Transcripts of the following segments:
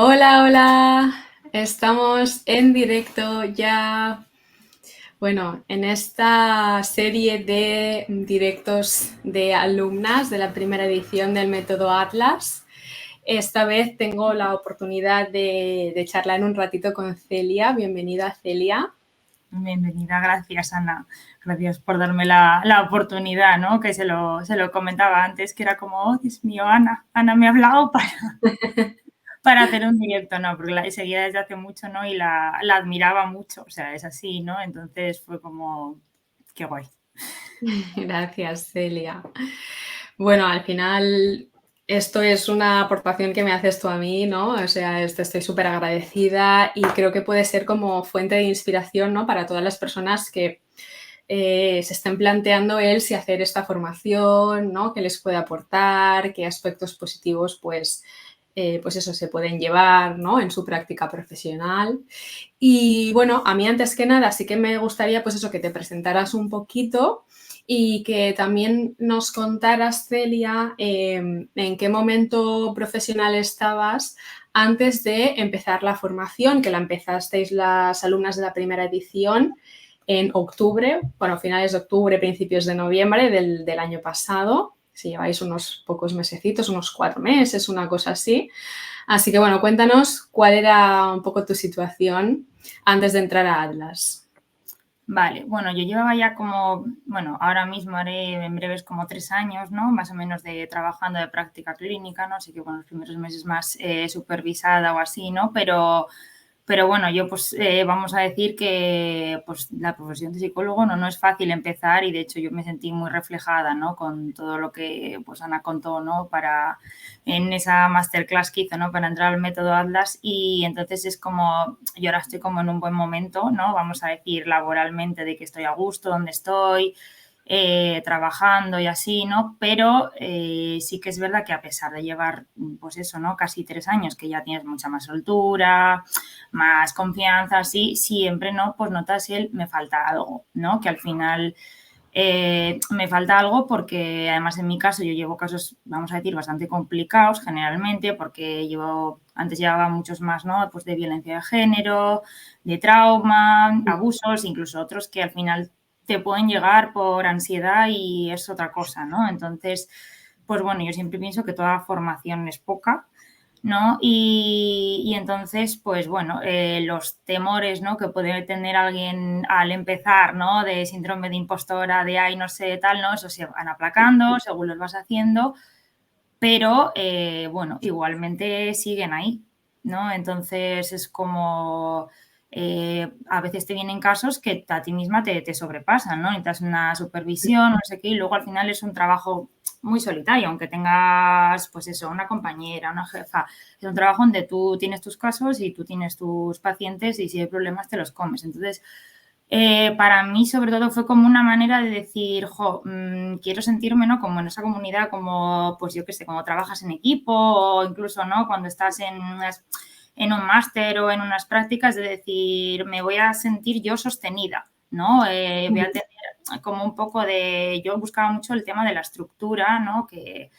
Hola, hola. Estamos en directo ya, bueno, en esta serie de directos de alumnas de la primera edición del método Atlas. Esta vez tengo la oportunidad de charlar un ratito con Celia. Bienvenida, Celia. Bienvenida, gracias Ana. Gracias por darme la oportunidad, ¿no? Que se lo comentaba antes, que era como, oh, Dios mío, Ana me ha hablado para hacer un directo, ¿no? Porque la seguía desde hace mucho, ¿no? Y la admiraba mucho, o sea, es así, ¿no? Entonces fue como, qué guay. Gracias, Celia. Bueno, al final esto es una aportación que me haces tú a mí, ¿no? O sea, estoy súper agradecida y creo que puede ser como fuente de inspiración, ¿no? Para todas las personas que se estén planteando si hacer esta formación, ¿no? ¿Qué les puede aportar? ¿Qué aspectos positivos, pues eso, se pueden llevar, ¿no? En su práctica profesional. Y bueno, a mí antes que nada sí que me gustaría, pues eso, que te presentaras un poquito y que también nos contaras, Celia, en qué momento profesional estabas antes de empezar la formación, que la empezasteis las alumnas de la primera edición en octubre, bueno, finales de octubre, principios de noviembre del año pasado. Si lleváis unos pocos mesecitos, unos 4 meses, una cosa así. Así que bueno, cuéntanos cuál era un poco tu situación antes de entrar a Atlas. Vale, bueno, yo llevaba ya como, bueno, ahora mismo haré en breves como 3 años, ¿no? Más o menos de trabajando de práctica clínica, ¿no? Así que, bueno, los primeros meses más supervisada o así, ¿no? Pero bueno, yo pues vamos a decir que pues la profesión de psicólogo no es fácil empezar y de hecho yo me sentí muy reflejada, ¿no? Con todo lo que pues Ana contó, ¿no? En esa masterclass que hizo, ¿no? Para entrar al método Atlas y entonces es como, yo ahora estoy como en un buen momento, ¿no? Vamos a decir laboralmente de que estoy a gusto, donde estoy, trabajando y así, ¿no? Pero sí que es verdad que a pesar de llevar, pues eso, ¿no? Casi 3 años, que ya tienes mucha más soltura, más confianza, así, siempre, ¿no? Pues notas el me falta algo, ¿no? Que al final me falta algo porque además en mi caso yo llevo casos, vamos a decir, bastante complicados generalmente porque antes llevaba muchos más, ¿no? Pues de violencia de género, de trauma, abusos, incluso otros que al final te pueden llegar por ansiedad y es otra cosa, ¿no? Entonces, pues bueno, yo siempre pienso que toda formación es poca, ¿no? Y entonces, pues bueno, los temores, ¿no? Que puede tener alguien al empezar, ¿no? De síndrome de impostora, de ay, no sé, tal, ¿no? Eso se van aplacando según los vas haciendo, pero bueno, igualmente siguen ahí, ¿no? Entonces es como a veces te vienen casos que a ti misma te sobrepasan, ¿no? Necesitas una supervisión, no sé qué, y luego al final es un trabajo muy solitario, aunque tengas, pues eso, una compañera, una jefa. Es un trabajo donde tú tienes tus casos y tú tienes tus pacientes y si hay problemas te los comes. Entonces, para mí, sobre todo, fue como una manera de decir, jo, quiero sentirme, ¿no? Como en esa comunidad, como, pues yo qué sé, como trabajas en equipo o incluso, ¿no? Cuando estás en un máster o en unas prácticas, de decir, me voy a sentir yo sostenida, ¿no? Voy a tener como un poco de, yo buscaba mucho el tema de la estructura, ¿no? Que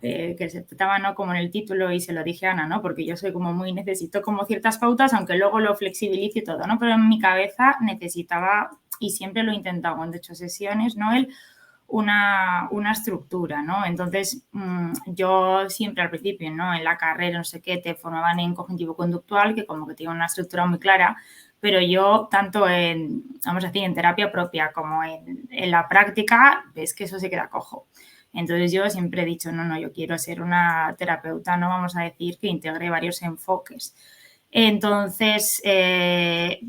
se trataba, ¿no? Como en el título y se lo dije a Ana, ¿no? Porque yo soy como muy, necesito como ciertas pautas, aunque luego lo flexibilice y todo, ¿no? Pero en mi cabeza necesitaba, y siempre lo he intentado cuando he hecho sesiones, ¿no? Una estructura, ¿no? Entonces, yo siempre al principio, ¿no? En la carrera, no sé qué, te formaban en cognitivo-conductual, que como que tiene una estructura muy clara, pero yo, tanto en, vamos a decir, en terapia propia como en la práctica, ves que eso se queda cojo. Entonces yo siempre he dicho, no, yo quiero ser una terapeuta, no vamos a decir que integre varios enfoques. Entonces,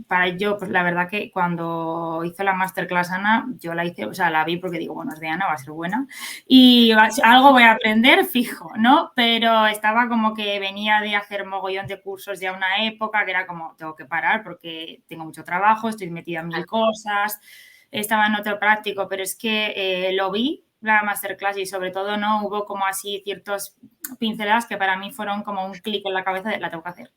para yo, pues la verdad que cuando hizo la masterclass Ana, yo la hice, o sea, la vi porque digo, bueno, es de Ana, va a ser buena y algo voy a aprender fijo, ¿no? Pero estaba como que venía de hacer mogollón de cursos ya una época que era como, tengo que parar porque tengo mucho trabajo, estoy metida en mil cosas, estaba en otro práctico, pero es que lo vi la masterclass y sobre todo no hubo como así ciertos pinceladas que para mí fueron como un clic en la cabeza de la tengo que hacer.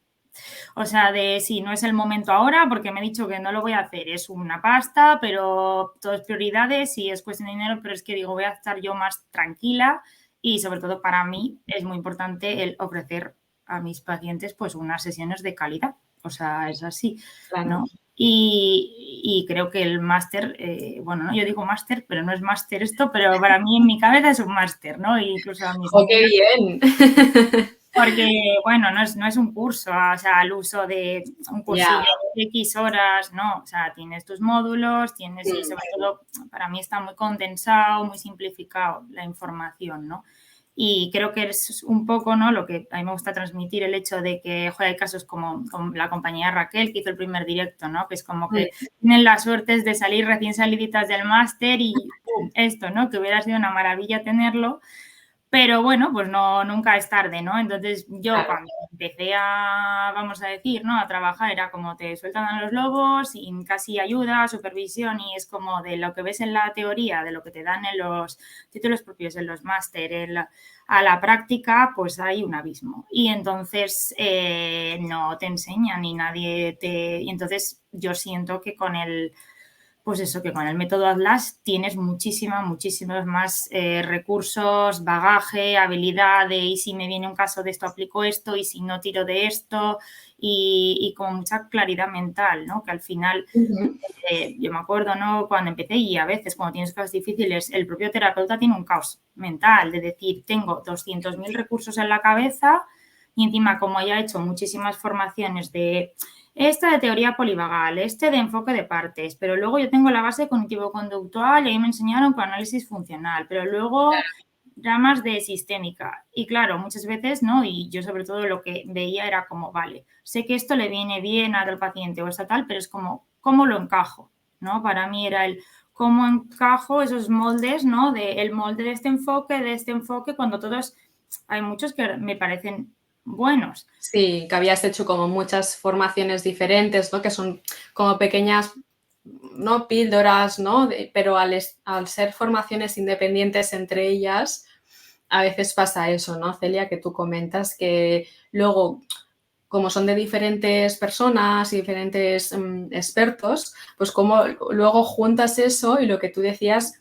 O sea, de sí, no es el momento ahora porque me he dicho que no lo voy a hacer, es una pasta, pero todo es prioridades y es cuestión de dinero, pero es que digo, voy a estar yo más tranquila y sobre todo para mí es muy importante el ofrecer a mis pacientes pues unas sesiones de calidad. O sea, es así, Claro. ¿no? Y creo que el máster, bueno, ¿no? Yo digo máster, pero no es máster esto, pero para mí en mi cabeza es un máster, ¿no? E incluso a mis ¡Oh, qué niños, bien! porque, bueno, no es un curso, o sea, al uso de un Ya. cursillo de X horas, no, o sea, tienes tus módulos, tienes y sobre todo para mí está muy condensado, muy simplificado la información, ¿no? Y creo que es un poco, ¿no? Lo que a mí me gusta transmitir, el hecho de que, joder, hay casos como la compañía Raquel, que hizo el primer directo, ¿no? Que es como que tienen la suerte de salir recién saliditas del máster y ¡pum! Esto, ¿no? Que hubiera sido una maravilla tenerlo. Pero bueno, pues no, nunca es tarde, ¿no? Entonces yo Claro. cuando empecé a, vamos a decir, ¿no? A trabajar era como te sueltan a los lobos, sin casi ayuda, supervisión y es como de lo que ves en la teoría, de lo que te dan en los títulos propios, en los máster, a la práctica, pues hay un abismo. Y entonces no te enseñan y nadie te... Y entonces yo siento que con el pues eso, que con el método Atlas tienes muchísimos más recursos, bagaje, habilidad de y si me viene un caso de esto aplico esto y si no tiro de esto y con mucha claridad mental, ¿no? Que al final, yo me acuerdo, ¿no? Cuando empecé y a veces cuando tienes cosas difíciles, el propio terapeuta tiene un caos mental de decir, tengo 200.000 recursos en la cabeza y encima como haya hecho muchísimas formaciones de esta de teoría polivagal, este de enfoque de partes, pero luego yo tengo la base cognitivo-conductual y ahí me enseñaron con análisis funcional, pero luego ramas de sistémica. Y claro, muchas veces, ¿no? Y yo sobre todo lo que veía era como, vale, sé que esto le viene bien al paciente o está tal, pero es como, ¿cómo lo encajo? ¿No? Para mí era el cómo encajo esos moldes, ¿no? El molde de este enfoque, cuando todos, hay muchos que me parecen buenos. Sí, que habías hecho como muchas formaciones diferentes, ¿no? Que son como pequeñas, no píldoras, ¿no? Pero al ser formaciones independientes entre ellas, a veces pasa eso, ¿no, Celia? Que tú comentas que luego, como son de diferentes personas y diferentes expertos, pues como luego juntas eso y lo que tú decías,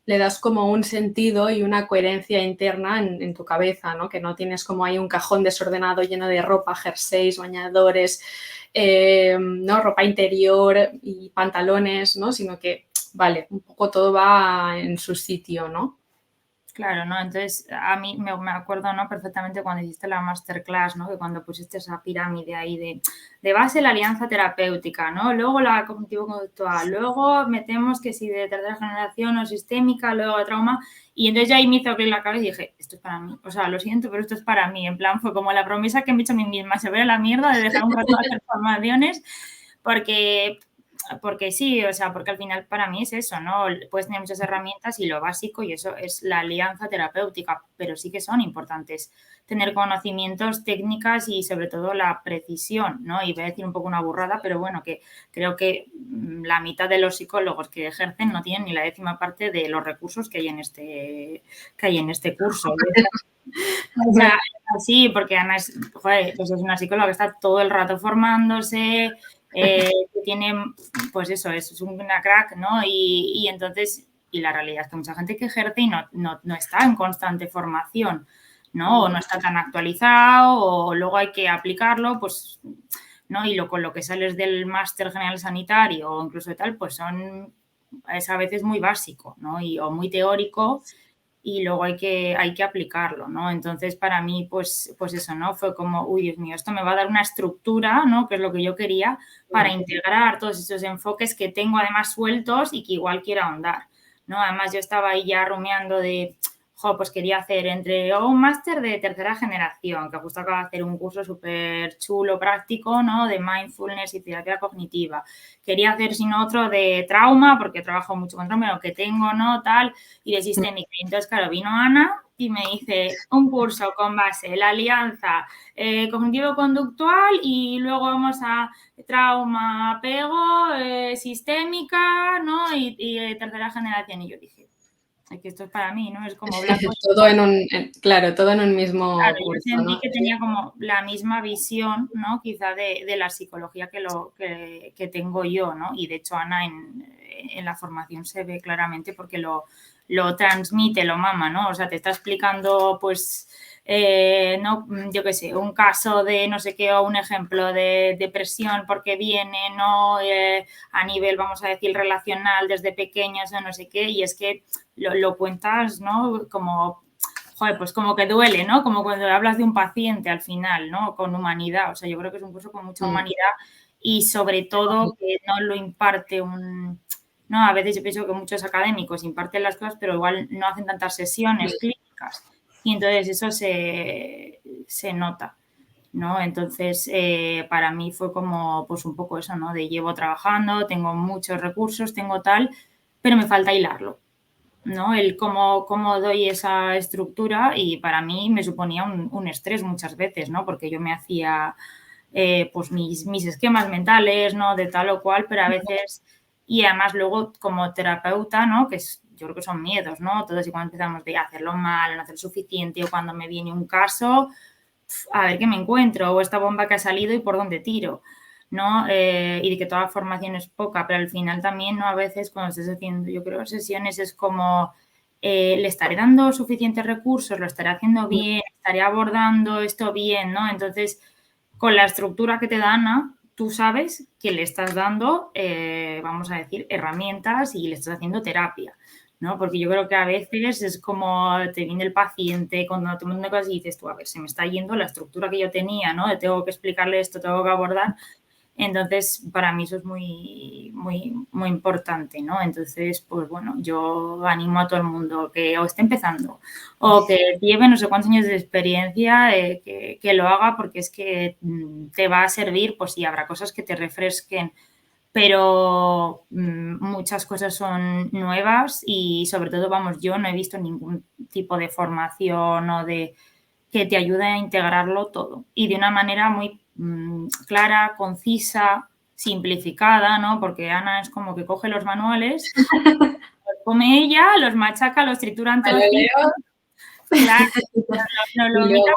le das como un sentido y una coherencia interna en tu cabeza, ¿no? Que no tienes como ahí un cajón desordenado lleno de ropa, jerseys, bañadores, ¿no? Ropa interior y pantalones, ¿no? Sino que, vale, un poco todo va en su sitio, ¿no? Claro, ¿no? Entonces, a mí me acuerdo, ¿no? Perfectamente cuando hiciste la masterclass, ¿no? Que cuando pusiste esa pirámide ahí de base la alianza terapéutica, ¿no? Luego la cognitivo-conductual, luego metemos que si de tercera generación o sistémica, luego trauma, y entonces ya ahí me hizo clic la cabeza y dije, esto es para mí, o sea, lo siento, pero esto es para mí, en plan, fue como la promesa que me he hecho a mí misma, se ve a la mierda de dejar un rato de hacer formaciones, porque sí, o sea, porque al final para mí es eso, ¿no? Puedes tener muchas herramientas y lo básico y eso es la alianza terapéutica, pero sí que son importantes tener conocimientos, técnicas y sobre todo la precisión, ¿no? Y voy a decir un poco una burrada, pero bueno, que creo que la mitad de los psicólogos que ejercen no tienen ni la 10ª parte de los recursos que hay en este curso. O sea, sí, porque Ana es, joder, pues es una psicóloga que está todo el rato formándose, que tiene, pues eso, es una crack, ¿no? Y entonces, y la realidad es que mucha gente que ejerce y no está en constante formación, ¿no? O no está tan actualizado, o luego hay que aplicarlo, pues, ¿no? Y con lo que sales del máster general sanitario o incluso de tal, pues es a veces muy básico, ¿no? O muy teórico y luego hay que aplicarlo, ¿no? Entonces, para mí, pues eso, ¿no? Fue como, uy, Dios mío, esto me va a dar una estructura, ¿no? Que es lo que yo quería para integrar todos esos enfoques que tengo además sueltos y que igual quiero ahondar, ¿no? Además, yo estaba ahí ya rumiando de, pues quería hacer un máster de tercera generación, que justo acabo de hacer un curso súper chulo, práctico, ¿no? De mindfulness y terapia cognitiva. Quería hacer, sin otro, de trauma, porque trabajo mucho con trauma, lo que tengo, ¿no? Tal, y de sistémica. Entonces, claro, vino Ana y me dice un curso con base, la alianza cognitivo-conductual y luego vamos a trauma, apego, sistémica, ¿no? Y tercera generación. Y yo dije, que esto es para mí, ¿no? Es como blanco. Todo claro, todo en un mismo Claro, yo curso, sentí ¿no? que tenía como la misma visión, ¿no? Quizá de la psicología que tengo yo, ¿no? Y de hecho Ana en la formación se ve claramente porque lo transmite, lo mama, ¿no? O sea, te está explicando, pues, no, yo qué sé, un caso de no sé qué o un ejemplo de depresión porque viene, ¿no? A nivel, vamos a decir, relacional desde pequeños o no sé qué, y es que lo cuentas, ¿no? Como, joder, pues como que duele, ¿no? Como cuando hablas de un paciente al final, ¿no? Con humanidad, o sea, yo creo que es un curso con mucha humanidad y sobre todo que no lo imparte un... No, a veces yo pienso que muchos académicos imparten las cosas, pero igual no hacen tantas sesiones clínicas. Y entonces eso se nota, ¿no? Entonces, para mí fue como, pues un poco eso, ¿no? De llevo trabajando, tengo muchos recursos, tengo tal, pero me falta hilarlo, ¿no? El cómo doy esa estructura y para mí me suponía un estrés muchas veces, ¿no? Porque yo me hacía, pues mis esquemas mentales, ¿no? De tal o cual, pero a veces... Y además luego como terapeuta, ¿no? Que es, yo creo que son miedos, ¿no? Todos y cuando empezamos de hacerlo mal, no hacer suficiente o cuando me viene un caso, a ver qué me encuentro o esta bomba que ha salido y por dónde tiro, ¿no? Y de que toda formación es poca, pero al final también, ¿no? A veces cuando estés haciendo, yo creo, sesiones es como, le estaré dando suficientes recursos, lo estaré haciendo bien, estaré abordando esto bien, ¿no? Entonces, con la estructura que te da Ana, tú sabes que le estás dando, vamos a decir, herramientas y le estás haciendo terapia, ¿no? Porque yo creo que a veces es como te viene el paciente con un montón de cosas y dices tú, a ver, se me está yendo la estructura que yo tenía, ¿no? De tengo que explicarle esto, tengo que abordar. Entonces, para mí eso es muy, muy, muy importante, ¿no? Entonces, pues bueno, yo animo a todo el mundo que o esté empezando o que lleve no sé cuántos años de experiencia, que lo haga porque es que te va a servir, pues sí, habrá cosas que te refresquen, pero muchas cosas son nuevas y sobre todo, vamos, yo no he visto ningún tipo de formación o de que te ayude a integrarlo todo y de una manera muy clara, concisa, simplificada, ¿no? Porque Ana es como que coge los manuales, los come ella, los machaca, los tritura en trocitos. Claro, no lo mira,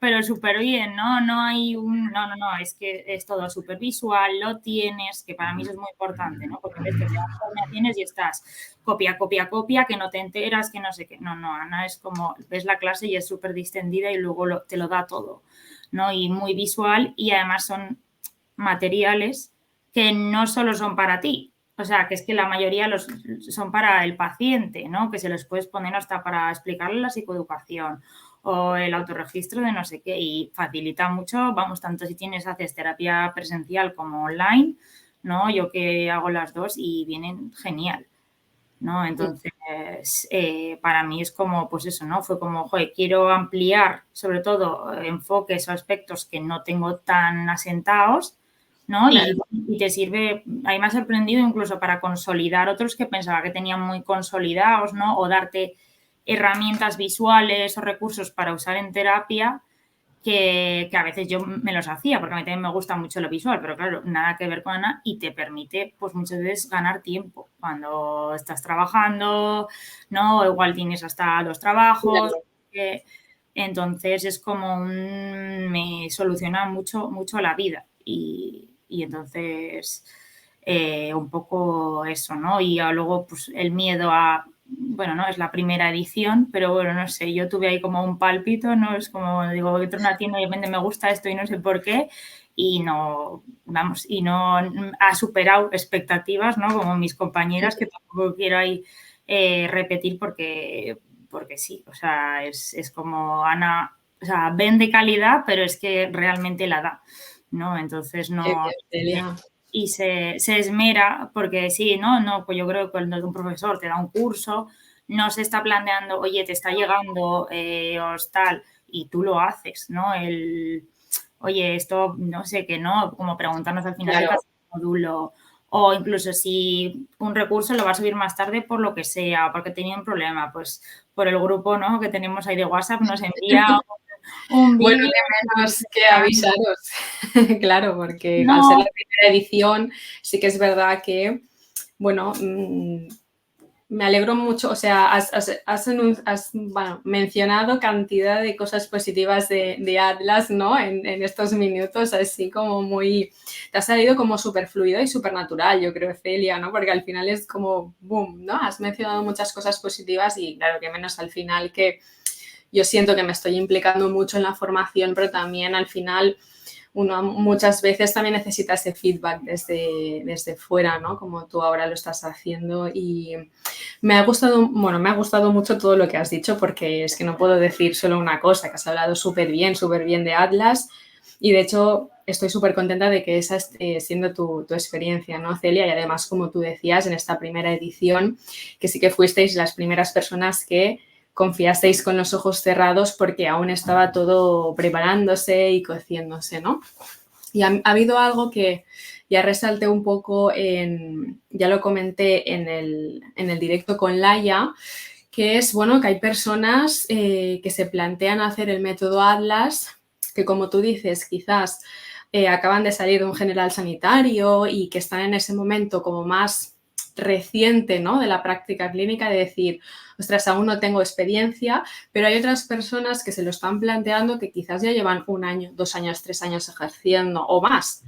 pero súper bien, ¿no? No hay un... No, es que es todo súper visual, lo tienes, que para mí eso es muy importante, ¿no? Porque ves que te dan formaciones y estás copia, copia, copia, que no te enteras, que no sé qué. No, Ana es como, ves la clase y es súper distendida y luego te lo da todo, ¿no? Y muy visual y además son materiales que no solo son para ti, o sea, que es que la mayoría son para el paciente, ¿no? Que se les puedes poner hasta para explicarle la psicoeducación o el autorregistro de no sé qué y facilita mucho, vamos, tanto si haces terapia presencial como online, ¿no? Yo que hago las dos y vienen genial, ¿no? Entonces, para mí es como, pues eso, ¿no? Fue como, joder, quiero ampliar sobre todo enfoques o aspectos que no tengo tan asentados, ¿no? Claro. Y te sirve, ahí me ha sorprendido incluso para consolidar otros que pensaba que tenían muy consolidados, ¿no? O darte herramientas visuales o recursos para usar en terapia que a veces yo me los hacía, porque a mí también me gusta mucho lo visual, pero claro, nada que ver con Ana y te permite, pues muchas veces ganar tiempo cuando estás trabajando, ¿no? O igual tienes hasta dos trabajos, entonces es como me soluciona mucho, mucho la vida y entonces un poco eso, ¿no? Y luego pues el miedo a bueno, no es la primera edición, pero bueno, no sé, yo tuve ahí como un pálpito, ¿no? Es como, digo, entro a una tienda y de repente me gusta esto y no sé por qué, y no, vamos, y no ha superado expectativas, ¿no? Como mis compañeras, que tampoco quiero ahí repetir porque sí, o sea, es como Ana, o sea, vende calidad, pero es que realmente la da, ¿no? Entonces no... Y se esmera, porque sí, ¿no? Pues yo creo que cuando un profesor te da un curso, no se está planteando, oye, te está llegando os tal, y tú lo haces, ¿no? Oye, esto, no sé, que no, como preguntarnos al final de cada módulo, o incluso si un recurso lo va a subir más tarde por lo que sea, porque tenía un problema, pues por el grupo, ¿no? Que tenemos ahí de WhatsApp nos envía un vídeo. Bueno, que menos que avisaros, claro, porque No, al ser la primera edición sí que es verdad que, bueno, me alegro mucho, o sea, has mencionado cantidad de cosas positivas de Atlas, ¿no? En estos minutos, así como muy... Te ha salido como súper fluido y súper natural, yo creo, Celia, ¿no? Porque al final es como, boom, ¿no? Has mencionado muchas cosas positivas y claro, que menos al final que yo siento que me estoy implicando mucho en la formación, pero también al final uno muchas veces también necesita ese feedback desde fuera, ¿no? Como tú ahora lo estás haciendo y me ha gustado mucho todo lo que has dicho porque es que no puedo decir solo una cosa, que has hablado súper bien de Atlas y de hecho estoy súper contenta de que esa esté siendo tu experiencia, ¿no, Celia? Y además, como tú decías, en esta primera edición, que sí que fuisteis las primeras personas que confiasteis con los ojos cerrados porque aún estaba todo preparándose y cociéndose, ¿no? Y ha habido algo que ya resalté un poco, ya lo comenté en el directo con Laia, que es, bueno, que hay personas que se plantean hacer el método Atlas, que como tú dices, quizás acaban de salir de un general sanitario y que están en ese momento como más reciente, ¿no?, de la práctica clínica, de decir, ostras, aún no tengo experiencia, pero hay otras personas que se lo están planteando que quizás ya llevan 1 año, 2 años, 3 años ejerciendo o más,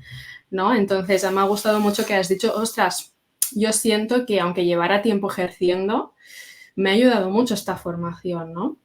¿no? Entonces, me ha gustado mucho que has dicho, ostras, yo siento que aunque llevara tiempo ejerciendo, me ha ayudado mucho esta formación, ¿no?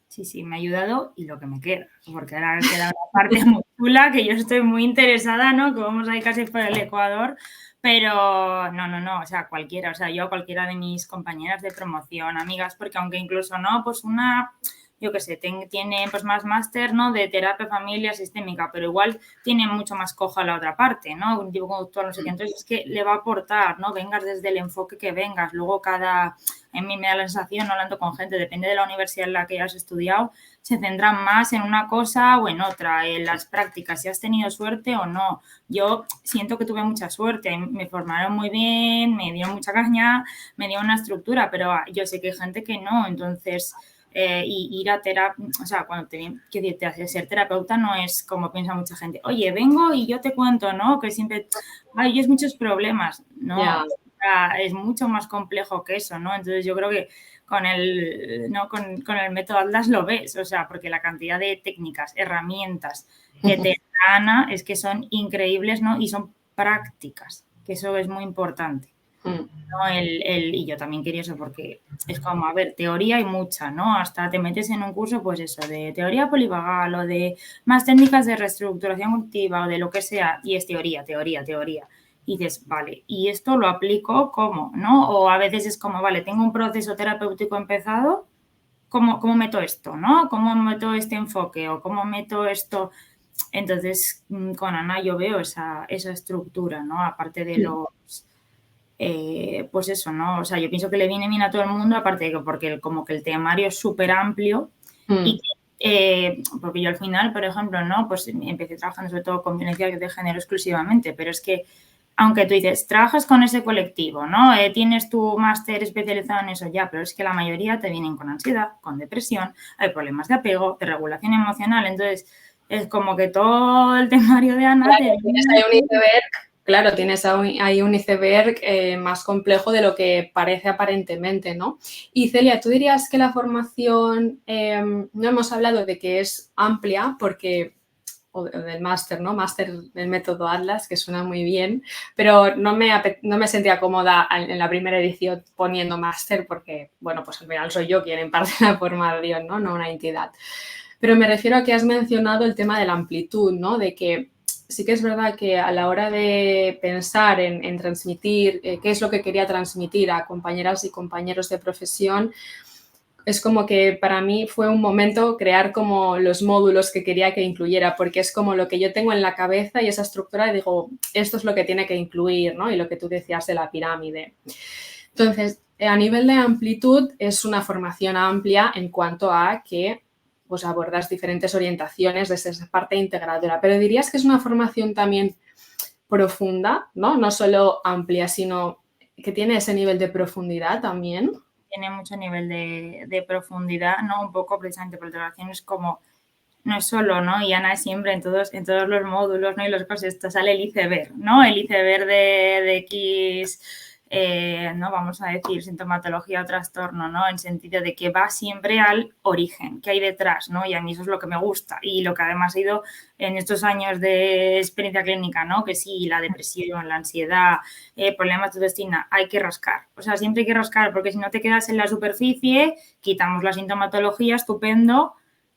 Sí, me ha ayudado y lo que me queda, porque ahora queda una parte muy chula que yo estoy muy interesada, ¿no? Que vamos ahí casi por el Ecuador, pero no, o sea, cualquiera, o sea, yo a cualquiera de mis compañeras de promoción, amigas, porque aunque incluso no, pues una, yo qué sé, tiene pues más máster, ¿no? De terapia familiar sistémica, pero igual tiene mucho más coja la otra parte, ¿no? Un tipo conductual, no sé qué, entonces es que le va a aportar, ¿no? Vengas desde el enfoque que vengas, luego a mí me da la sensación, hablando con gente, depende de la universidad en la que hayas estudiado, se centran más en una cosa o en otra, en las prácticas, si has tenido suerte o no. Yo siento que tuve mucha suerte, me formaron muy bien, me dieron mucha caña, me dieron una estructura, pero yo sé que hay gente que no, entonces... y ir a terapia, o sea, cuando te haces ser terapeuta no es como piensa mucha gente, oye, vengo y yo te cuento, ¿no? Que siempre hay muchos problemas, ¿no? Ya. Es mucho más complejo que eso, ¿no? Entonces yo creo que con con el método Atlas lo ves, o sea, porque la cantidad de técnicas, herramientas que te dan es que son increíbles, ¿no? Y son prácticas, que eso es muy importante. ¿No? Y yo también quería eso porque es como, a ver, teoría hay mucha, ¿no? Hasta te metes en un curso, pues eso, de teoría polivagal o de más técnicas de reestructuración cognitiva o de lo que sea, y es teoría. Y dices, vale, ¿y esto lo aplico cómo? ¿No? O a veces es como, vale, tengo un proceso terapéutico empezado, ¿cómo meto esto? ¿No? ¿Cómo meto este enfoque? ¿O cómo meto esto? Entonces, con Ana yo veo esa estructura, ¿no? Aparte de los pues eso, ¿no? O sea, yo pienso que le viene bien a todo el mundo, aparte de que porque como que el temario es súper amplio y porque yo al final, por ejemplo, ¿no? Pues empecé trabajando sobre todo con violencia de género exclusivamente, pero es que aunque tú dices, trabajas con ese colectivo, ¿no? Tienes tu máster especializado en eso ya, pero es que la mayoría te vienen con ansiedad, con depresión, hay problemas de apego, de regulación emocional, entonces es como que todo el temario de Ana Claro, tienes ahí un iceberg más complejo de lo que parece aparentemente, ¿no? Y Celia, ¿tú dirías que la formación, no hemos hablado de que es amplia porque, o del máster, ¿no? Máster del método Atlas, que suena muy bien, pero no me sentía cómoda en la primera edición poniendo máster porque, bueno, pues al final soy yo quien imparte la formación, ¿no? No una entidad. Pero me refiero a que has mencionado el tema de la amplitud, ¿no? De que sí que es verdad que a la hora de pensar en transmitir qué es lo que quería transmitir a compañeras y compañeros de profesión, es como que para mí fue un momento crear como los módulos que quería que incluyera, porque es como lo que yo tengo en la cabeza y esa estructura, y digo, esto es lo que tiene que incluir, ¿no? Y lo que tú decías de la pirámide. Entonces, a nivel de amplitud, es una formación amplia en cuanto a que pues, abordas diferentes orientaciones desde esa parte integradora, pero dirías que es una formación también profunda, ¿no? No solo amplia, sino que tiene ese nivel de profundidad también. Tiene mucho nivel de profundidad, ¿no? Un poco precisamente por es como, no es solo, ¿no? Y Ana siempre en todos los módulos, ¿no? Y los cosas, esto sale el iceberg, ¿no? El iceberg de X no vamos a decir sintomatología o trastorno, ¿no? En sentido de que va siempre al origen, que hay detrás, ¿no? Y a mí eso es lo que me gusta y lo que además he ido en estos años de experiencia clínica, ¿no? Que sí, la depresión, la ansiedad, problemas de autoestima, hay que rascar. O sea, siempre hay que rascar porque si no te quedas en la superficie, quitamos la sintomatología, estupendo,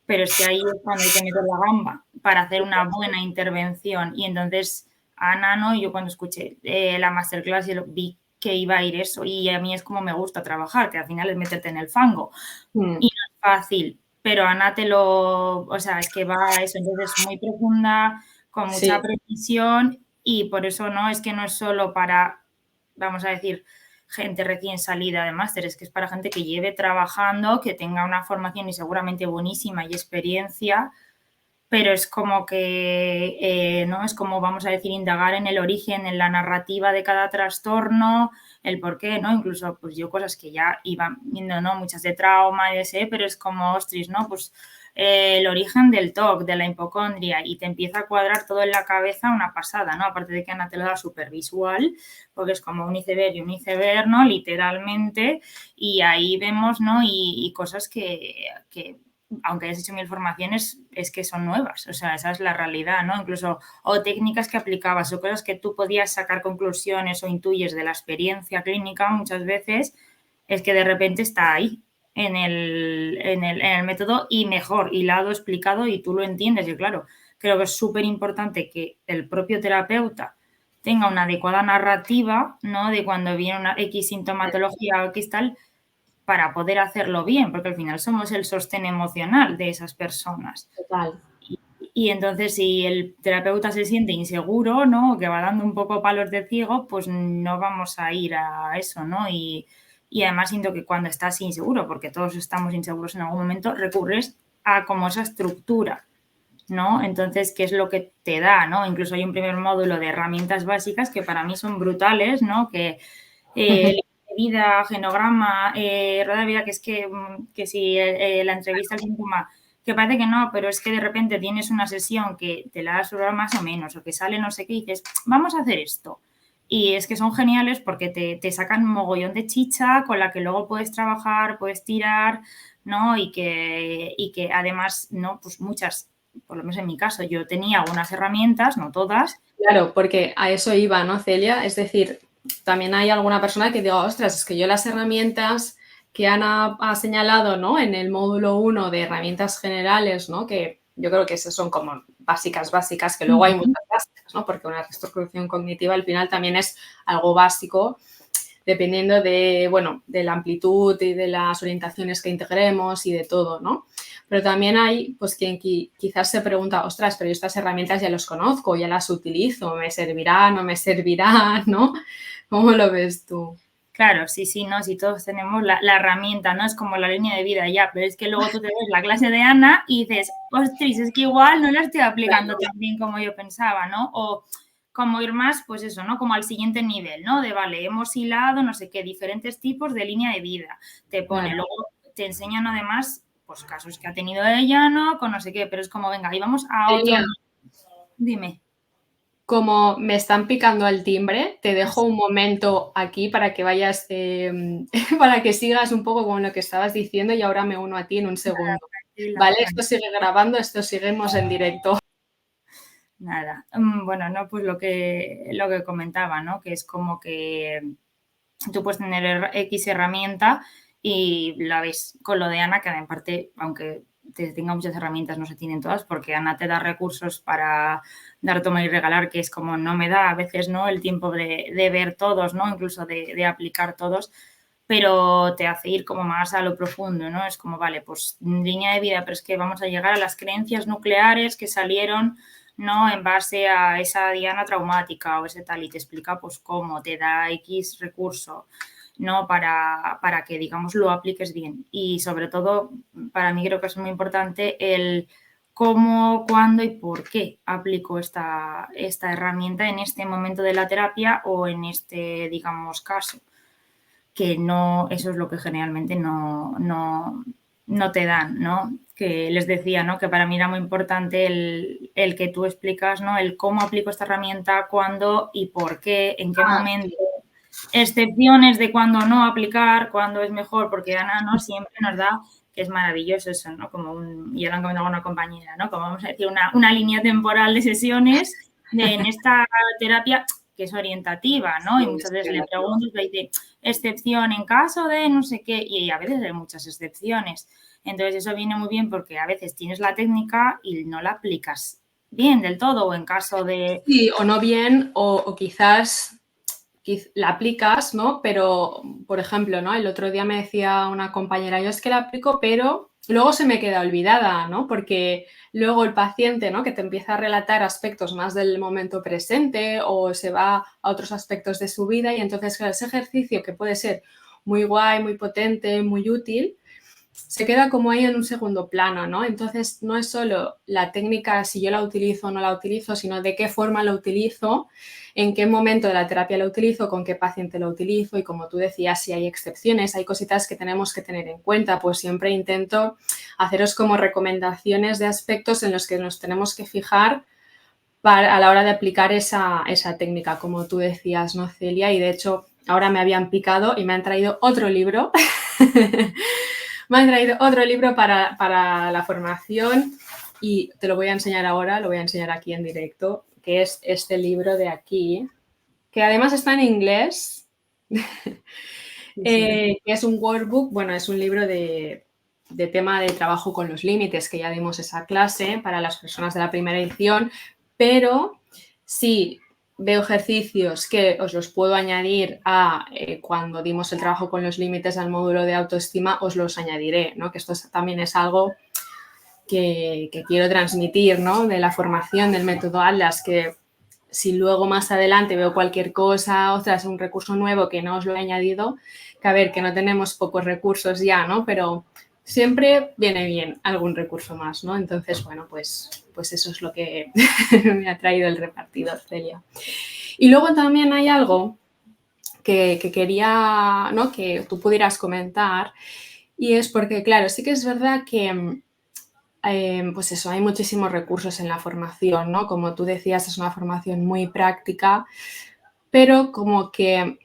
pero es que ahí es cuando hay que meter la gamba para hacer una buena intervención. Y entonces, Ana, ¿no? Yo cuando escuché la masterclass vi que iba a ir eso y a mí es como me gusta trabajar, que al final es meterte en el fango y no es fácil, pero Ana o sea, es que va a eso, entonces muy profunda, con mucha precisión y por eso no, es que no es solo para, vamos a decir, gente recién salida de máster, es que es para gente que lleve trabajando, que tenga una formación y seguramente buenísima y experiencia, pero es como que, ¿no? Es como, vamos a decir, indagar en el origen, en la narrativa de cada trastorno, el por qué, ¿no? Incluso, pues yo cosas que ya iban viendo, ¿no? Muchas de trauma y ese, pero es como, ostras, ¿no? Pues el origen del TOC, de la hipocondria, y te empieza a cuadrar todo en la cabeza una pasada, ¿no? Aparte de que Ana te lo da súper visual, porque es como un iceberg y un iceberg, ¿no? Literalmente, y ahí vemos, ¿no? Y cosas que aunque hayas hecho 1000 formaciones, es que son nuevas, o sea, esa es la realidad, ¿no? Incluso, o técnicas que aplicabas, o cosas que tú podías sacar conclusiones o intuyes de la experiencia clínica muchas veces, es que de repente está ahí, en el método y mejor, hilado, explicado y tú lo entiendes. Y claro, creo que es súper importante que el propio terapeuta tenga una adecuada narrativa, ¿no? De cuando viene una X sintomatología o X tal, para poder hacerlo bien, porque al final somos el sostén emocional de esas personas. Total. Y entonces, si el terapeuta se siente inseguro, ¿no? Que va dando un poco palos de ciego, pues no vamos a ir a eso, ¿no? Y además siento que cuando estás inseguro, porque todos estamos inseguros en algún momento, recurres a como esa estructura, ¿no? Entonces, ¿qué es lo que te da, ¿no? Incluso hay un primer módulo de herramientas básicas que para mí son brutales, ¿no? Que vida, genograma, rueda de vida, que es que si la entrevista al síntoma, que parece que no, pero es que de repente tienes una sesión que te la das más o menos, o que sale no sé qué, y dices, vamos a hacer esto. Y es que son geniales porque te sacan un mogollón de chicha con la que luego puedes trabajar, puedes tirar, ¿no? Y que además, ¿no? Pues muchas, por lo menos en mi caso, yo tenía algunas herramientas, no todas. Claro, porque a eso iba, ¿no, Celia? Es decir, también hay alguna persona que diga, ostras, es que yo las herramientas que Ana ha señalado, ¿no? En el módulo 1 de herramientas generales, ¿no? Que yo creo que esas son como básicas, que luego hay muchas básicas, ¿no? Porque una reestructuración cognitiva al final también es algo básico, dependiendo de, bueno, de la amplitud y de las orientaciones que integremos y de todo, ¿no? Pero también hay, pues, quien quizás se pregunta, ostras, pero yo estas herramientas ya las conozco, ya las utilizo, ¿me servirá, no me servirá, no? ¿Cómo lo ves tú? Claro, sí, no, si todos tenemos la herramienta, ¿no? Es como la línea de vida ya, pero es que luego tú te ves la clase de Ana y dices, ostras, es que igual no la estoy aplicando tan bien como yo pensaba, ¿no? O como ir más, pues eso, ¿no? Como al siguiente nivel, ¿no? De, vale, hemos hilado, no sé qué, diferentes tipos de línea de vida. Te pone, Claro. luego te enseñan además, pues casos que ha tenido ella, ¿no? Con no sé qué, pero es como, venga, ahí vamos a otro. Celia, Dime. como me están picando al timbre, te dejo un momento aquí para que vayas, para que sigas un poco con lo que estabas diciendo y ahora me uno a ti en un segundo. ¿Vale? Esto sigue grabando, esto seguimos en directo. Nada. Bueno, no, pues lo que comentaba, ¿no? Que es como que tú puedes tener X herramienta y la ves con lo de Ana, que en parte, aunque te tenga muchas herramientas, no se tienen todas, porque Ana te da recursos para dar, tomar y regalar, que es como no me da a veces, ¿no? El tiempo de ver todos, ¿no? Incluso de aplicar todos, pero te hace ir como más a lo profundo, ¿no? Es como, vale, pues línea de vida, pero es que vamos a llegar a las creencias nucleares que salieron, ¿no? En base a esa diana traumática o ese tal, y te explica pues cómo, te da X recurso, ¿no? Para que, digamos, lo apliques bien. Y sobre todo, para mí creo que es muy importante el cómo, cuándo y por qué aplico esta herramienta en este momento de la terapia o en este, digamos, caso. Que no, eso es lo que generalmente no te dan, ¿no? Que les decía, ¿no? Que para mí era muy importante el que tú explicas, ¿no? El cómo aplico esta herramienta, cuándo y por qué, en qué momento. excepciones de cuándo no aplicar, cuándo es mejor, porque Ana, ¿no? Siempre nos da, que es maravilloso eso, ¿no? Como y ya lo han comentado con una compañera, ¿no? Como vamos a decir, una línea temporal de sesiones en esta terapia que es orientativa, ¿no? Y muchas veces le pregunto, le dice, excepción en caso de no sé qué, y a veces hay muchas excepciones. Entonces, eso viene muy bien porque a veces tienes la técnica y no la aplicas bien del todo, o en caso de... Sí, o no bien, o quizás la aplicas, ¿no? Pero, por ejemplo, ¿no? El otro día me decía una compañera, yo es que la aplico, pero luego se me queda olvidada, ¿no? Porque luego el paciente, ¿no? Que te empieza a relatar aspectos más del momento presente o se va a otros aspectos de su vida y entonces claro, ese ejercicio que puede ser muy guay, muy potente, muy útil, se queda como ahí en un segundo plano, ¿no? Entonces no es solo la técnica, si yo la utilizo o no la utilizo, sino de qué forma la utilizo, en qué momento de la terapia la utilizo, con qué paciente la utilizo y como tú decías, si hay excepciones, hay cositas que tenemos que tener en cuenta, pues siempre intento haceros como recomendaciones de aspectos en los que nos tenemos que fijar a la hora de aplicar esa técnica, como tú decías, ¿no, Celia? Y de hecho, ahora me habían picado y me han traído otro libro. Me han traído otro libro para la formación y te lo voy a enseñar ahora, lo voy a enseñar aquí en directo, que es este libro de aquí, que además está en inglés, que es un workbook, bueno, es un libro de tema de trabajo con los límites, que ya dimos esa clase para las personas de la primera edición, pero sí veo ejercicios que os los puedo añadir a cuando dimos el trabajo con los límites al módulo de autoestima, os los añadiré, ¿no? Que esto también es algo que quiero transmitir, ¿no? De la formación del método Atlas, que si luego más adelante veo cualquier cosa, ostras, un recurso nuevo que no os lo he añadido, que a ver, que no tenemos pocos recursos ya, ¿no? Pero siempre viene bien algún recurso más, ¿no? Entonces, bueno, pues eso es lo que me ha traído el repartidor, Celia. Y luego también hay algo que quería, ¿no? Que tú pudieras comentar y es porque, claro, sí que es verdad que pues eso, hay muchísimos recursos en la formación, ¿no? Como tú decías, es una formación muy práctica, pero como que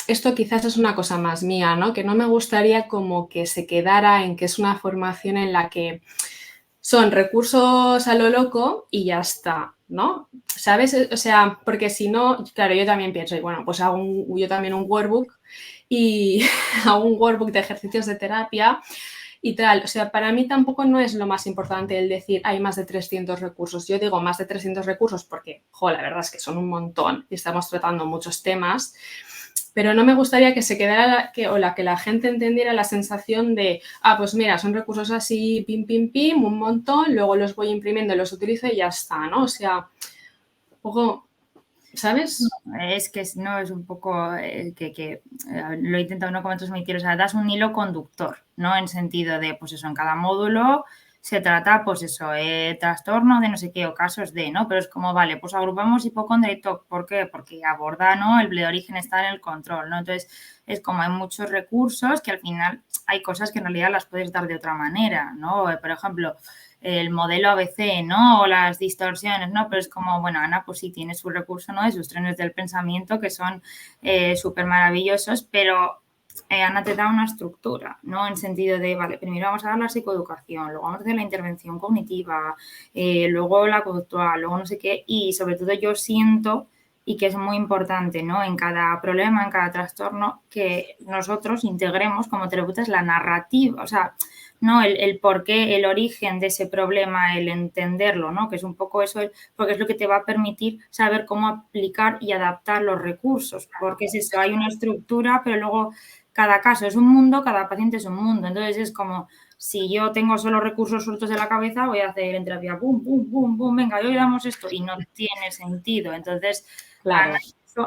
esto quizás es una cosa más mía, ¿no? Que no me gustaría como que se quedara en que es una formación en la que son recursos a lo loco y ya está, ¿no? ¿Sabes? O sea, porque si no, claro, yo también pienso, y bueno, pues hago yo también un workbook y hago un workbook de ejercicios de terapia y tal. O sea, para mí tampoco no es lo más importante el decir hay más de 300 recursos. Yo digo más de 300 recursos porque, jo, la verdad es que son un montón y estamos tratando muchos temas, pero no me gustaría que se quedara que la gente entendiera la sensación de, pues mira, son recursos así, pim, pim, pim, un montón, luego los voy imprimiendo, los utilizo y ya está, ¿no? O sea, un poco, ¿sabes? Es que no es un poco lo he intentado no como transmitir, o sea, das un hilo conductor, ¿no? En sentido de, pues eso, en cada módulo se trata, pues eso, trastorno de no sé qué o casos de, ¿no? Pero es como, vale, pues agrupamos hipocondria y TOC. ¿Por qué? Porque aborda, ¿no? El de origen está en el control, ¿no? Entonces, es como hay muchos recursos que al final hay cosas que en realidad las puedes dar de otra manera, ¿no? Por ejemplo, el modelo ABC, ¿no? O las distorsiones, ¿no? Pero es como, bueno, Ana, pues sí tiene su recurso, ¿no? De sus trenes del pensamiento que son súper maravillosos, pero Ana te da una estructura, ¿no? En sentido de, vale, primero vamos a dar la psicoeducación, luego vamos a hacer la intervención cognitiva, luego la conductual, luego no sé qué, y sobre todo yo siento y que es muy importante, ¿no? En cada problema, en cada trastorno, que nosotros integremos como terapeutas la narrativa, o sea, ¿no? El por qué, el origen de ese problema, el entenderlo, ¿no? Que es un poco eso, porque es lo que te va a permitir saber cómo aplicar y adaptar los recursos, porque es eso, hay una estructura, pero luego cada caso es un mundo, cada paciente es un mundo, entonces es como, si yo tengo solo recursos sueltos de la cabeza, voy a hacer en terapia, pum, pum, pum, pum, venga, hoy damos esto, y no tiene sentido, entonces, Claro.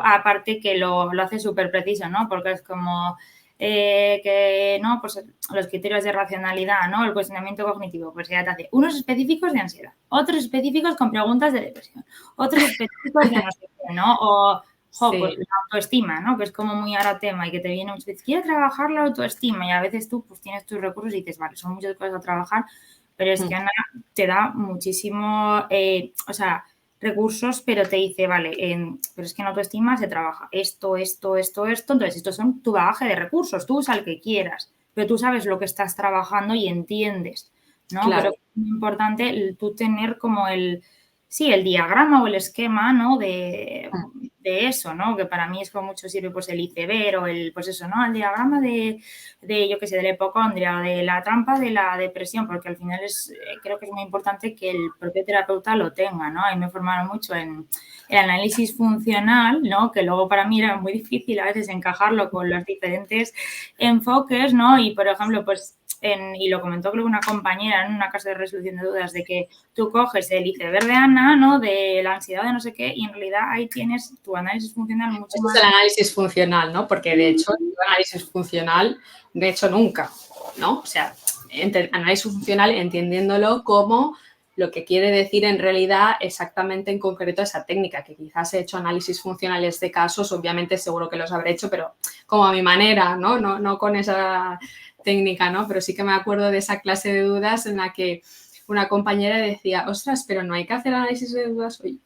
aparte que lo hace súper preciso, ¿no? Porque es como que, ¿no? Pues los criterios de racionalidad, ¿no? El cuestionamiento cognitivo, pues ya te hace unos específicos de ansiedad, otros específicos con preguntas de depresión, otros específicos de no sé qué, ¿no? O, pues la autoestima, ¿no? Que es como muy ahora tema y que te viene muchas veces, quiero trabajar la autoestima y a veces tú pues tienes tus recursos y dices, vale, son muchas cosas a trabajar, pero es que Ana te da muchísimo, o sea, recursos, pero te dice, vale, pero es que en autoestima se trabaja esto, entonces estos son tu bagaje de recursos, tú usa el que quieras, pero tú sabes lo que estás trabajando y entiendes, ¿no? Claro. Creo que es muy importante tú tener como el diagrama o el esquema, ¿no? De eso, ¿no? Que para mí es como mucho sirve pues el iceberg o pues eso, ¿no? El diagrama yo qué sé, de la hipocondria, de la trampa de la depresión, porque al final creo que es muy importante que el propio terapeuta lo tenga, ¿no? A mí me formaron mucho en el análisis funcional, ¿no? Que luego para mí era muy difícil a veces encajarlo con los diferentes enfoques, ¿no? Y, por ejemplo, pues y lo comentó creo una compañera en una casa de resolución de dudas, de que tú coges el iceberg de Ana, ¿no? De la ansiedad de no sé qué, y en realidad ahí tienes tu análisis funcional mucho Ese más. es el análisis funcional, ¿no? Porque de hecho, el análisis funcional, de hecho, nunca, ¿no? O sea, análisis funcional entendiéndolo como lo que quiere decir en realidad exactamente en concreto esa técnica, que quizás he hecho análisis funcionales de casos, obviamente seguro que los habré hecho, pero como a mi manera, ¿no? No con esa técnica, ¿no? Pero sí que me acuerdo de esa clase de dudas en la que una compañera decía, ostras, pero no hay que hacer análisis de dudas hoy.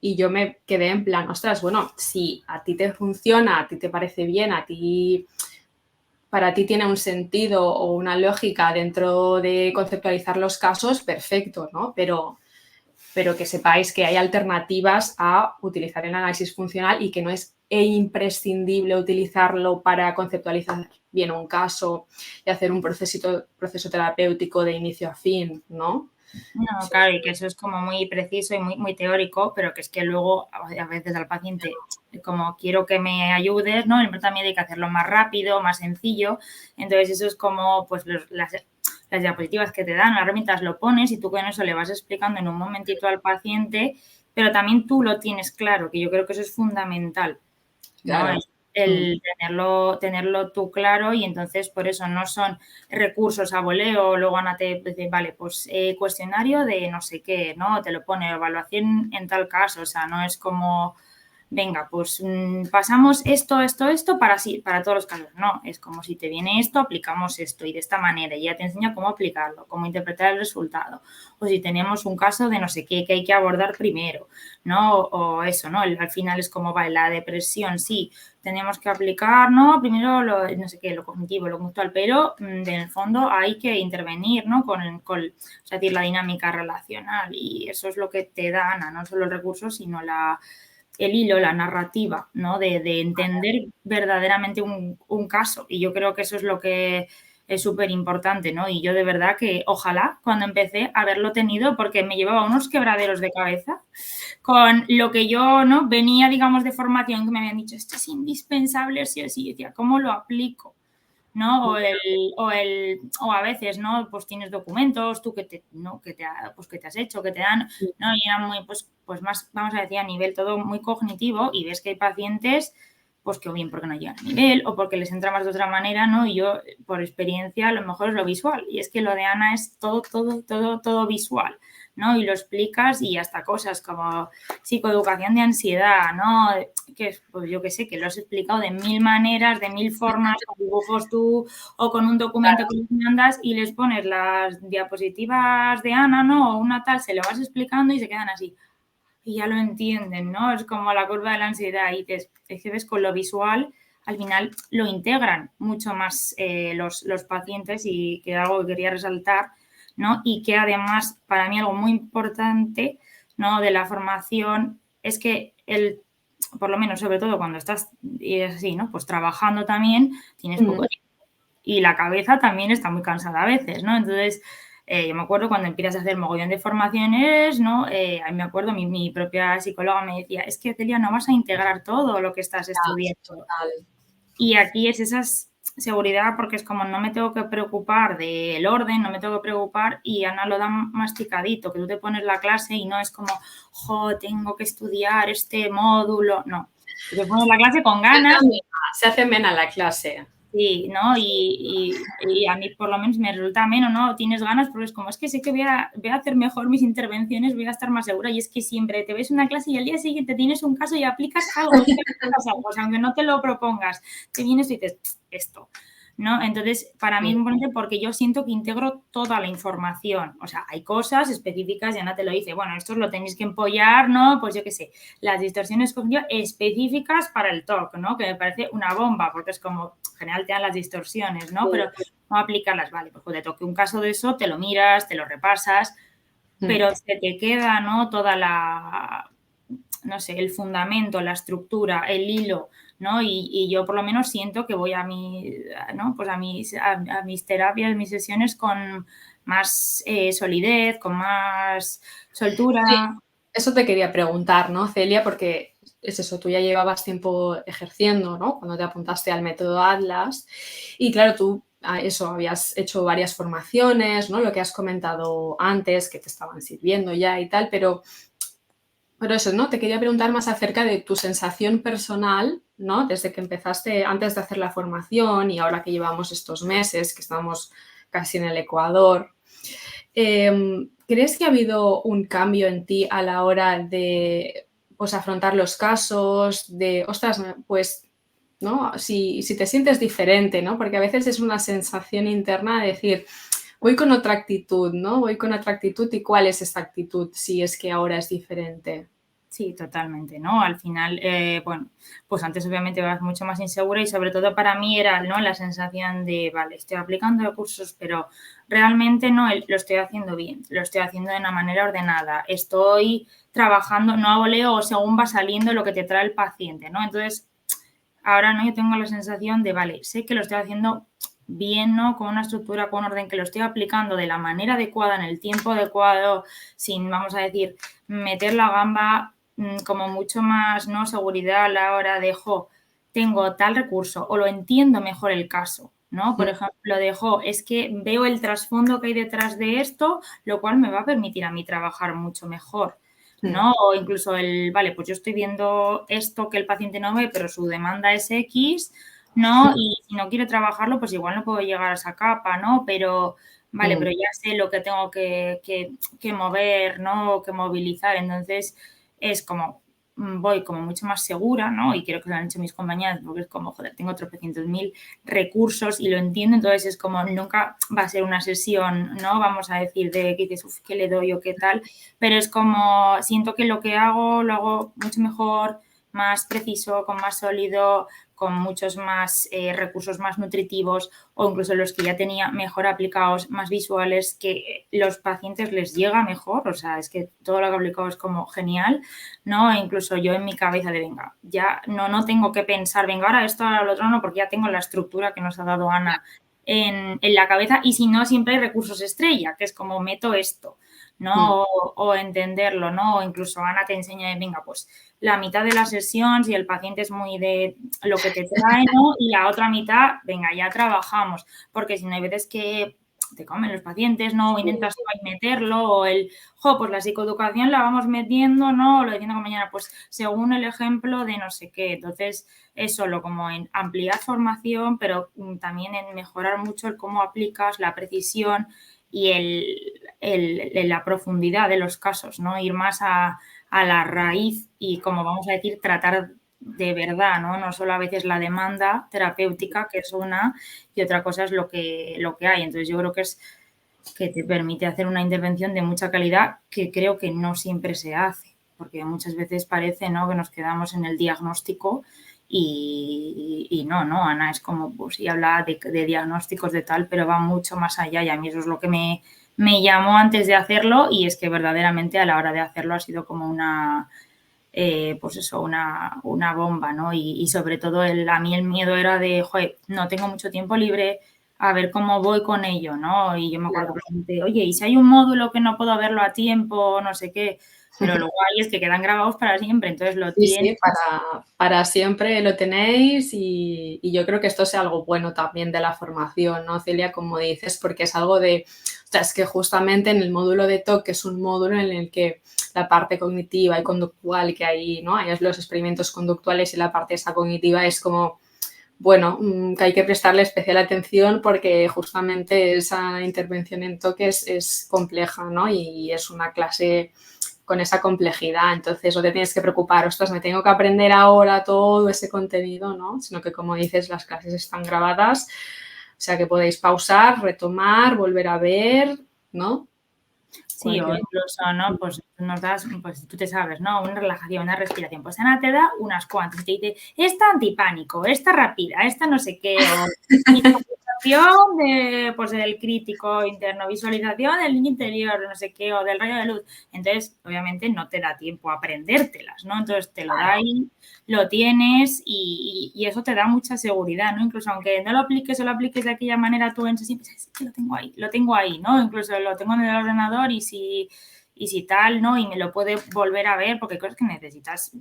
Y yo me quedé en plan, ostras, bueno, si a ti te funciona, a ti te parece bien, para ti tiene un sentido o una lógica dentro de conceptualizar los casos, perfecto, ¿no? Pero que sepáis que hay alternativas a utilizar el análisis funcional y que no es imprescindible utilizarlo para conceptualizar bien un caso y hacer un proceso terapéutico de inicio a fin, ¿no? No, claro, y que eso es como muy preciso y muy teórico, pero que es que luego a veces al paciente, como quiero que me ayudes, ¿no? También hay que hacerlo más rápido, más sencillo. Entonces eso es como pues las diapositivas que te dan, las herramientas lo pones y tú con eso le vas explicando en un momentito al paciente, pero también tú lo tienes claro, que yo creo que eso es fundamental, ¿no? Claro. El tenerlo tú claro, y entonces por eso no son recursos a voleo. Luego Ana te dice, vale, pues cuestionario de no sé qué, ¿no? Te lo pone, evaluación en tal caso, o sea, no es como, venga, pues pasamos esto para todos los casos. No, es como si te viene esto, aplicamos esto y de esta manera, y ya te enseña cómo aplicarlo, cómo interpretar el resultado. O si tenemos un caso de no sé qué que hay que abordar primero, ¿no? O eso, ¿no? Al final es como, vale, la depresión, sí, tenemos que aplicar, ¿no? Primero no sé qué, lo cognitivo, lo conductual, pero en el fondo hay que intervenir, ¿no? O sea, decir, la dinámica relacional, y eso es lo que te da Ana, no solo el recurso, sino el hilo, la narrativa, ¿no? De entender verdaderamente un caso. Y yo creo que eso es lo que es súper importante, ¿no? Y yo de verdad que ojalá cuando empecé haberlo tenido, porque me llevaba unos quebraderos de cabeza con lo que yo, ¿no? Venía, digamos, de formación, que me habían dicho, esto es indispensable, sí o sí. Y decía, ¿cómo lo aplico? ¿No? O a veces, ¿no? Pues tienes documentos, tú ¿no? que te has hecho, que te dan, ¿no? Y eran muy, pues más, vamos a decir, a nivel todo muy cognitivo, y ves que hay pacientes, pues que o bien porque no llegan a nivel o porque les entra más de otra manera, ¿no? Y yo, por experiencia, a lo mejor es lo visual. Y es que lo de Ana es todo visual, ¿no? Y lo explicas, y hasta cosas como psicoeducación de ansiedad, ¿no? Que pues yo que sé, que lo has explicado de 1000 maneras, de 1000 formas, con dibujos tú o con un documento que les mandas, y les pones las diapositivas de Ana, ¿no? O una tal, se lo vas explicando y se quedan así. Y ya lo entienden, ¿no? Es como la curva de la ansiedad, y es que ves con lo visual, al final lo integran mucho más los pacientes, y que era algo que quería resaltar, ¿no? Y que además, para mí, algo muy importante, ¿no? De la formación es que por lo menos, sobre todo cuando estás, y es así, ¿no? Pues trabajando también, tienes poco tiempo. Y la cabeza también está muy cansada a veces, ¿no? Entonces, yo me acuerdo cuando empiezas a hacer mogollón de formaciones, ¿no? A mí me acuerdo, mi propia psicóloga me decía, es que, Celia, no vas a integrar todo lo que estás estudiando. Total. Y aquí es esa seguridad, porque es como, no me tengo que preocupar del orden, no me tengo que preocupar, y Ana lo da masticadito, que tú te pones la clase y no es como, tengo que estudiar este módulo, no. Tú te pones la clase con ganas. Se hace amena la clase. Sí, ¿no? Y a mí por lo menos me resulta menos, ¿no? Tienes ganas, porque es como, es que sé que voy a hacer mejor mis intervenciones, voy a estar más segura. Y es que siempre te ves una clase y al día siguiente tienes un caso y aplicas algo, o sea, aunque no te lo propongas, te vienes y dices, esto, ¿no? Entonces, para mí es Sí. importante porque yo siento que integro toda la información. O sea, hay cosas específicas, y Ana te lo dice, bueno, esto lo tenéis que empollar, ¿no? Pues yo qué sé, las distorsiones cognitivas específicas para el TOC, ¿no? Que me parece una bomba, porque es como, en general te dan las distorsiones, ¿no? Pero no aplicarlas, vale, pues te toque un caso de eso, te lo miras, te lo repasas, pero se te queda, ¿no? Toda la, no sé, el fundamento, la estructura, el hilo, ¿no? Y yo por lo menos siento que voy a mi, ¿no? Pues a mis terapias, mis sesiones con más solidez, con más Sí, soltura. eso te quería preguntar, ¿no, Celia? Porque es eso, tú ya llevabas tiempo ejerciendo, ¿no? Cuando te apuntaste al método Atlas. Y claro, tú eso, habías hecho varias formaciones, ¿no? Lo que has comentado antes, que te estaban sirviendo ya y tal, pero eso, ¿no? Te quería preguntar más acerca de tu sensación personal, ¿no? Desde que empezaste, antes de hacer la formación y ahora que llevamos estos meses, que estamos casi en el Ecuador. ¿Crees que ha habido un cambio en ti a la hora de pues, afrontar los casos? De, ostras, pues, ¿no? Si te sientes diferente, ¿no? Porque a veces es una sensación interna de decir, voy con otra actitud, ¿no? Voy con otra actitud y cuál es esta actitud si es que ahora es diferente. Sí, totalmente, ¿no? Al final, bueno, pues antes obviamente vas mucho más insegura y sobre todo para mí era, ¿no? La sensación de, vale, estoy aplicando recursos, pero realmente no lo estoy haciendo bien, lo estoy haciendo de una manera ordenada, estoy trabajando, no a voleo o según va saliendo lo que te trae el paciente, ¿no? Entonces, ahora, ¿no? Yo tengo la sensación de, vale, sé que lo estoy haciendo bien, ¿no? Con una estructura, con un orden, que lo estoy aplicando de la manera adecuada, en el tiempo adecuado, sin, vamos a decir, meter la gamba como mucho más, ¿no? Seguridad a la hora de, tengo tal recurso o lo entiendo mejor el caso, ¿no? Por ejemplo, es que veo el trasfondo que hay detrás de esto, lo cual me va a permitir a mí trabajar mucho mejor, ¿no? O incluso vale, pues yo estoy viendo esto que el paciente no ve, pero su demanda es X, ¿no? Y si no quiero trabajarlo, pues igual no puedo llegar a esa capa, ¿no? Pero, vale, pero ya sé lo que tengo que mover, ¿no? Que movilizar. Entonces, es como, voy como mucho más segura, ¿no? Y creo que lo han hecho mis compañeras, porque es como, joder, tengo tropecientos mil recursos y lo entiendo, entonces es como, nunca va a ser una sesión, ¿no? Vamos a decir, de que dices, uff, ¿qué le doy o qué tal? Pero es como, siento que lo que hago, lo hago mucho mejor, más preciso, con más sólido, con muchos más recursos más nutritivos o incluso los que ya tenía mejor aplicados, más visuales, que los pacientes les llega mejor, o sea, es que todo lo que he aplicado es como genial, ¿no? E incluso yo en mi cabeza de, venga, ya no tengo que pensar, venga, ahora esto, ahora lo otro, no, porque ya tengo la estructura que nos ha dado Ana en la cabeza y si no, siempre hay recursos estrella, que es como meto esto, ¿no? O entenderlo, ¿no? O incluso Ana te enseña, venga, pues la mitad de la sesión, si el paciente es muy de lo que te trae, ¿no? Y la otra mitad, venga, ya trabajamos, porque si no hay veces que te comen los pacientes, ¿no? O intentas tú ahí meterlo, o pues la psicoeducación la vamos metiendo, ¿no? O lo diciendo como mañana, pues según el ejemplo de no sé qué. Entonces, es solo como en ampliar formación, pero también en mejorar mucho el cómo aplicas, la precisión y la profundidad de los casos, ¿no? Ir más a la raíz y, como vamos a decir, tratar de verdad, ¿no? No solo a veces la demanda terapéutica, que es una, y otra cosa es lo que hay. Entonces, yo creo que es que te permite hacer una intervención de mucha calidad que creo que no siempre se hace, porque muchas veces parece, ¿no?, que nos quedamos en el diagnóstico y no, Ana es como, pues sí, habla de diagnósticos de tal, pero va mucho más allá y a mí eso es lo que me llamó antes de hacerlo y es que verdaderamente a la hora de hacerlo ha sido como una, pues eso, una bomba, ¿no? Y sobre todo a mí el miedo era de, joder, no tengo mucho tiempo libre, a ver cómo voy con ello, ¿no? Y yo me acuerdo que la gente, oye, ¿y si hay un módulo que no puedo verlo a tiempo, no sé qué? Pero lo guay es que quedan grabados para siempre, entonces lo Sí, tienes. sí, para siempre lo tenéis y yo creo que esto es algo bueno también de la formación, ¿no, Celia? Como dices, porque es algo de, o sea, es que justamente en el módulo de TOC, que es un módulo en el que la parte cognitiva y conductual que hay, ¿no? Hay los experimentos conductuales y la parte esa cognitiva es como, bueno, que hay que prestarle especial atención porque justamente esa intervención en TOC es compleja, ¿no? Y es una clase con esa complejidad. Entonces, no te tienes que preocupar, ostras, me tengo que aprender ahora todo ese contenido, ¿no? Sino que, como dices, las clases están grabadas sea, que podéis pausar, retomar, volver a ver, ¿no? Sí, o incluso, ¿no? Pues nos das, pues tú te sabes, ¿no? Una relajación, una respiración. Pues Ana te da unas cuantas. Te dice, esta antipánico, esta rápida, esta no sé qué, o visualización de, pues, del crítico interno, visualización del niño interior, no sé qué, o del rayo de luz. Entonces, obviamente, no te da tiempo a aprendértelas, ¿no? Entonces, te lo da ahí, lo tienes y eso te da mucha seguridad, ¿no? Incluso aunque no lo apliques o lo apliques de aquella manera, tú en sí, pues, es que lo tengo ahí, ¿no? Incluso lo tengo en el ordenador y si tal, ¿no? Y me lo puede volver a ver porque hay cosas que necesitas,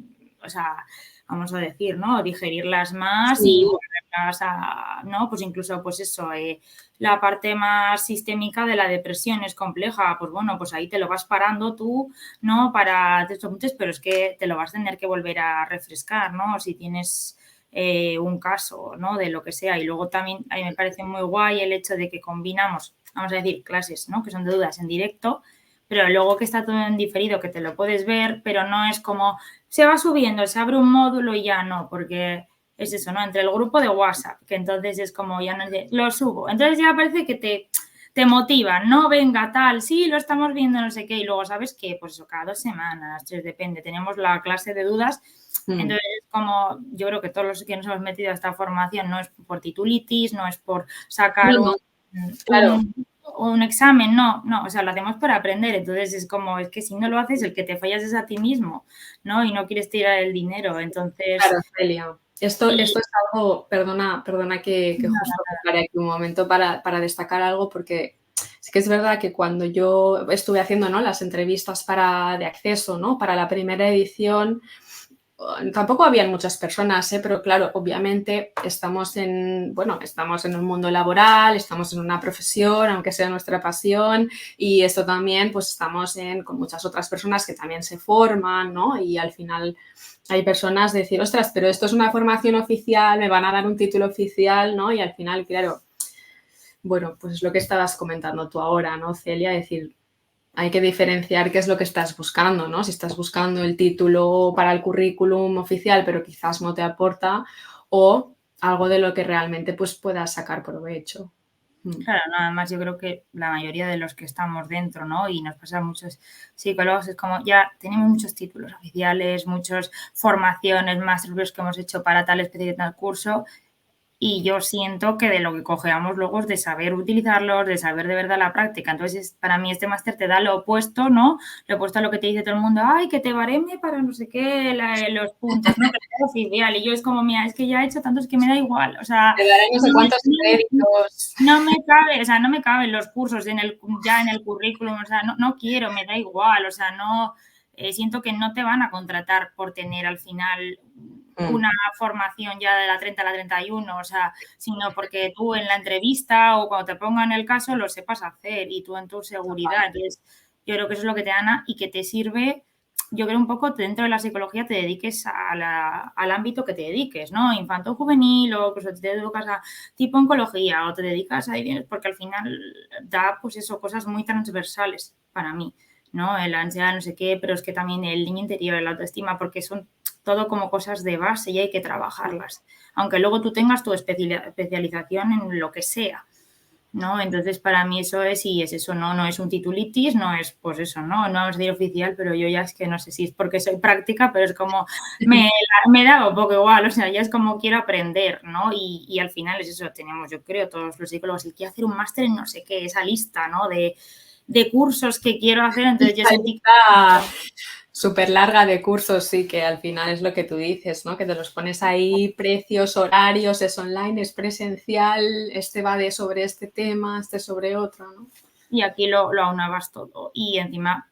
o sea, vamos a decir, ¿no? Digerirlas más y volverlas a, ¿no? Pues incluso, pues eso, la parte más sistémica de la depresión es compleja, pues bueno, pues ahí te lo vas parando tú, ¿no? Para estos apuntes, pero es que te lo vas a tener que volver a refrescar, ¿no? Si tienes un caso, ¿no? De lo que sea. Y luego también a mí me parece muy guay el hecho de que combinamos, vamos a decir, clases, ¿no? Que son de dudas en directo, pero luego que está todo en diferido, que te lo puedes ver, pero no es como se va subiendo, se abre un módulo y ya no, porque es eso, ¿no? Entre el grupo de WhatsApp, que entonces es como ya no es de, lo subo. Entonces ya parece que te motivan, no, venga, tal, sí, lo estamos viendo, no sé qué, y luego sabes que, pues eso, cada 2 semanas, 3, depende, tenemos la clase de dudas, entonces como yo creo que todos los que nos hemos metido a esta formación no es por titulitis, no es por sacar claro. un examen, no, o sea, lo hacemos para aprender, entonces es como, es que si no lo haces, el que te fallas es a ti mismo, ¿no? Y no quieres tirar el dinero, entonces... Claro, Celia. Esto es algo, perdona que justo me pare aquí un momento para destacar algo, porque sí que es verdad que cuando yo estuve haciendo, ¿no? Las entrevistas de acceso, ¿no? Para la primera edición, tampoco habían muchas personas, pero claro, obviamente estamos en un mundo laboral, estamos en una profesión, aunque sea nuestra pasión, y esto también, pues estamos con muchas otras personas que también se forman, ¿no? Y al final hay personas de decir, ostras, pero esto es una formación oficial, me van a dar un título oficial, ¿no? Y al final, claro, bueno, pues es lo que estabas comentando tú ahora, ¿no, Celia? Decir, hay que diferenciar qué es lo que estás buscando, ¿no? Si estás buscando el título para el currículum oficial, pero quizás no te aporta, o algo de lo que realmente pues puedas sacar provecho. Claro, nada más yo creo que la mayoría de los que estamos dentro, ¿no? Y nos pasa a muchos psicólogos, es como ya tenemos muchos títulos oficiales, muchas formaciones, másteres que hemos hecho para tal especie de tal curso, y yo siento que de lo que cojeamos luego es de saber utilizarlos, de saber de verdad la práctica. Entonces, para mí este máster te da lo opuesto, ¿no? Lo opuesto a lo que te dice todo el mundo, ay, que te bareme para no sé qué, los puntos, ¿no? Que es oficial. Y yo es como, mira, es que ya he hecho tantos que me da igual. O sea, Te daré no sé cuántos créditos. no me cabe, o sea, no me caben los cursos ya en el currículum, o sea, no quiero, me da igual, o sea, no, siento que no te van a contratar por tener al final una formación ya de la 30 a la 31, o sea, sino porque tú en la entrevista o cuando te pongan el caso lo sepas hacer y tú en tu seguridad. Entonces, yo creo que eso es lo que te gana y que te sirve, yo creo un poco dentro de la psicología te dediques al ámbito que te dediques, ¿no? Infanto juvenil o incluso te educas a tipo oncología o te dedicas a porque al final da pues eso, cosas muy transversales para mí, ¿no? La ansiedad, no sé qué, pero es que también el niño interior, la autoestima, porque son todo como cosas de base y hay que trabajarlas, aunque luego tú tengas tu especialización en lo que sea, ¿no? Entonces, para mí eso es, y es eso, ¿no? No es un titulitis, no es, pues eso, ¿no? No vamos a decir oficial, pero yo ya es que no sé si es porque soy práctica, pero es como, me da un poco igual, o sea, ya es como quiero aprender, ¿no? Y al final es eso, tenemos, yo creo, todos los psicólogos, el que hacer un máster en no sé qué, esa lista, ¿no? De cursos que quiero hacer, entonces yo sentí... Súper larga de cursos, sí, que al final es lo que tú dices, ¿no? Que te los pones ahí, precios, horarios, es online, es presencial, este va sobre este tema, este sobre otro, ¿no? Y aquí lo aunabas todo. Y encima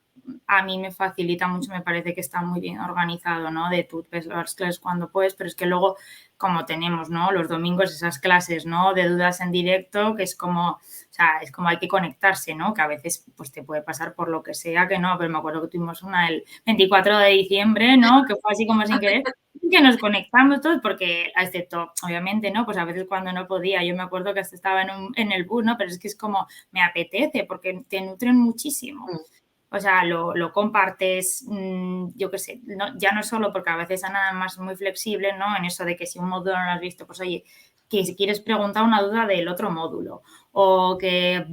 a mí me facilita mucho, me parece que está muy bien organizado, ¿no? De tú ves las clases cuando puedes, pero es que luego, como tenemos, ¿no? Los domingos esas clases, ¿no? De dudas en directo, que es como, o sea, es como hay que conectarse, ¿no? Que a veces pues te puede pasar por lo que sea, que no, pero me acuerdo que tuvimos una el 24 de diciembre, ¿no? Que fue así como sin querer, que nos conectamos todos porque, excepto, obviamente, ¿no? Pues a veces cuando no podía, yo me acuerdo que hasta estaba en el bus, ¿no? Pero es que es como, me apetece porque te nutren muchísimo. O sea, lo compartes, yo qué sé, ya no solo porque a veces es nada más muy flexible, ¿no? En eso de que si un módulo no lo has visto, pues oye, que si quieres preguntar una duda del otro módulo o que,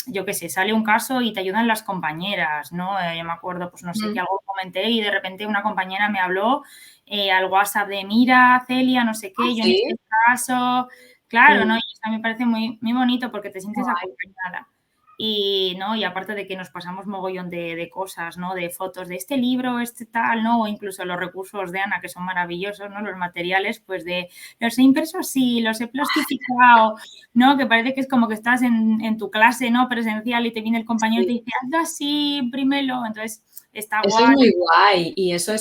yo qué sé, sale un caso y te ayudan las compañeras, ¿no? Yo me acuerdo, pues no sé, que algo comenté y de repente una compañera me habló al WhatsApp de, mira, Celia, no sé qué, yo en ¿Sí? este caso, claro, ¿no? Mm, Y eso me parece muy, muy bonito porque te qué sientes guay. acompañada. Y, ¿no? Y aparte de que nos pasamos mogollón de cosas, ¿no? De fotos de este libro, este tal, ¿no? O incluso los recursos de Ana, que son maravillosos, ¿no? Los materiales, pues de los he impreso así, los he plastificado, ¿no? Que parece que es como que estás en tu clase, ¿no? Presencial y te viene el compañero y te Sí. dice, hazlo así, imprímelo. Entonces, está Eso es guay. muy guay y eso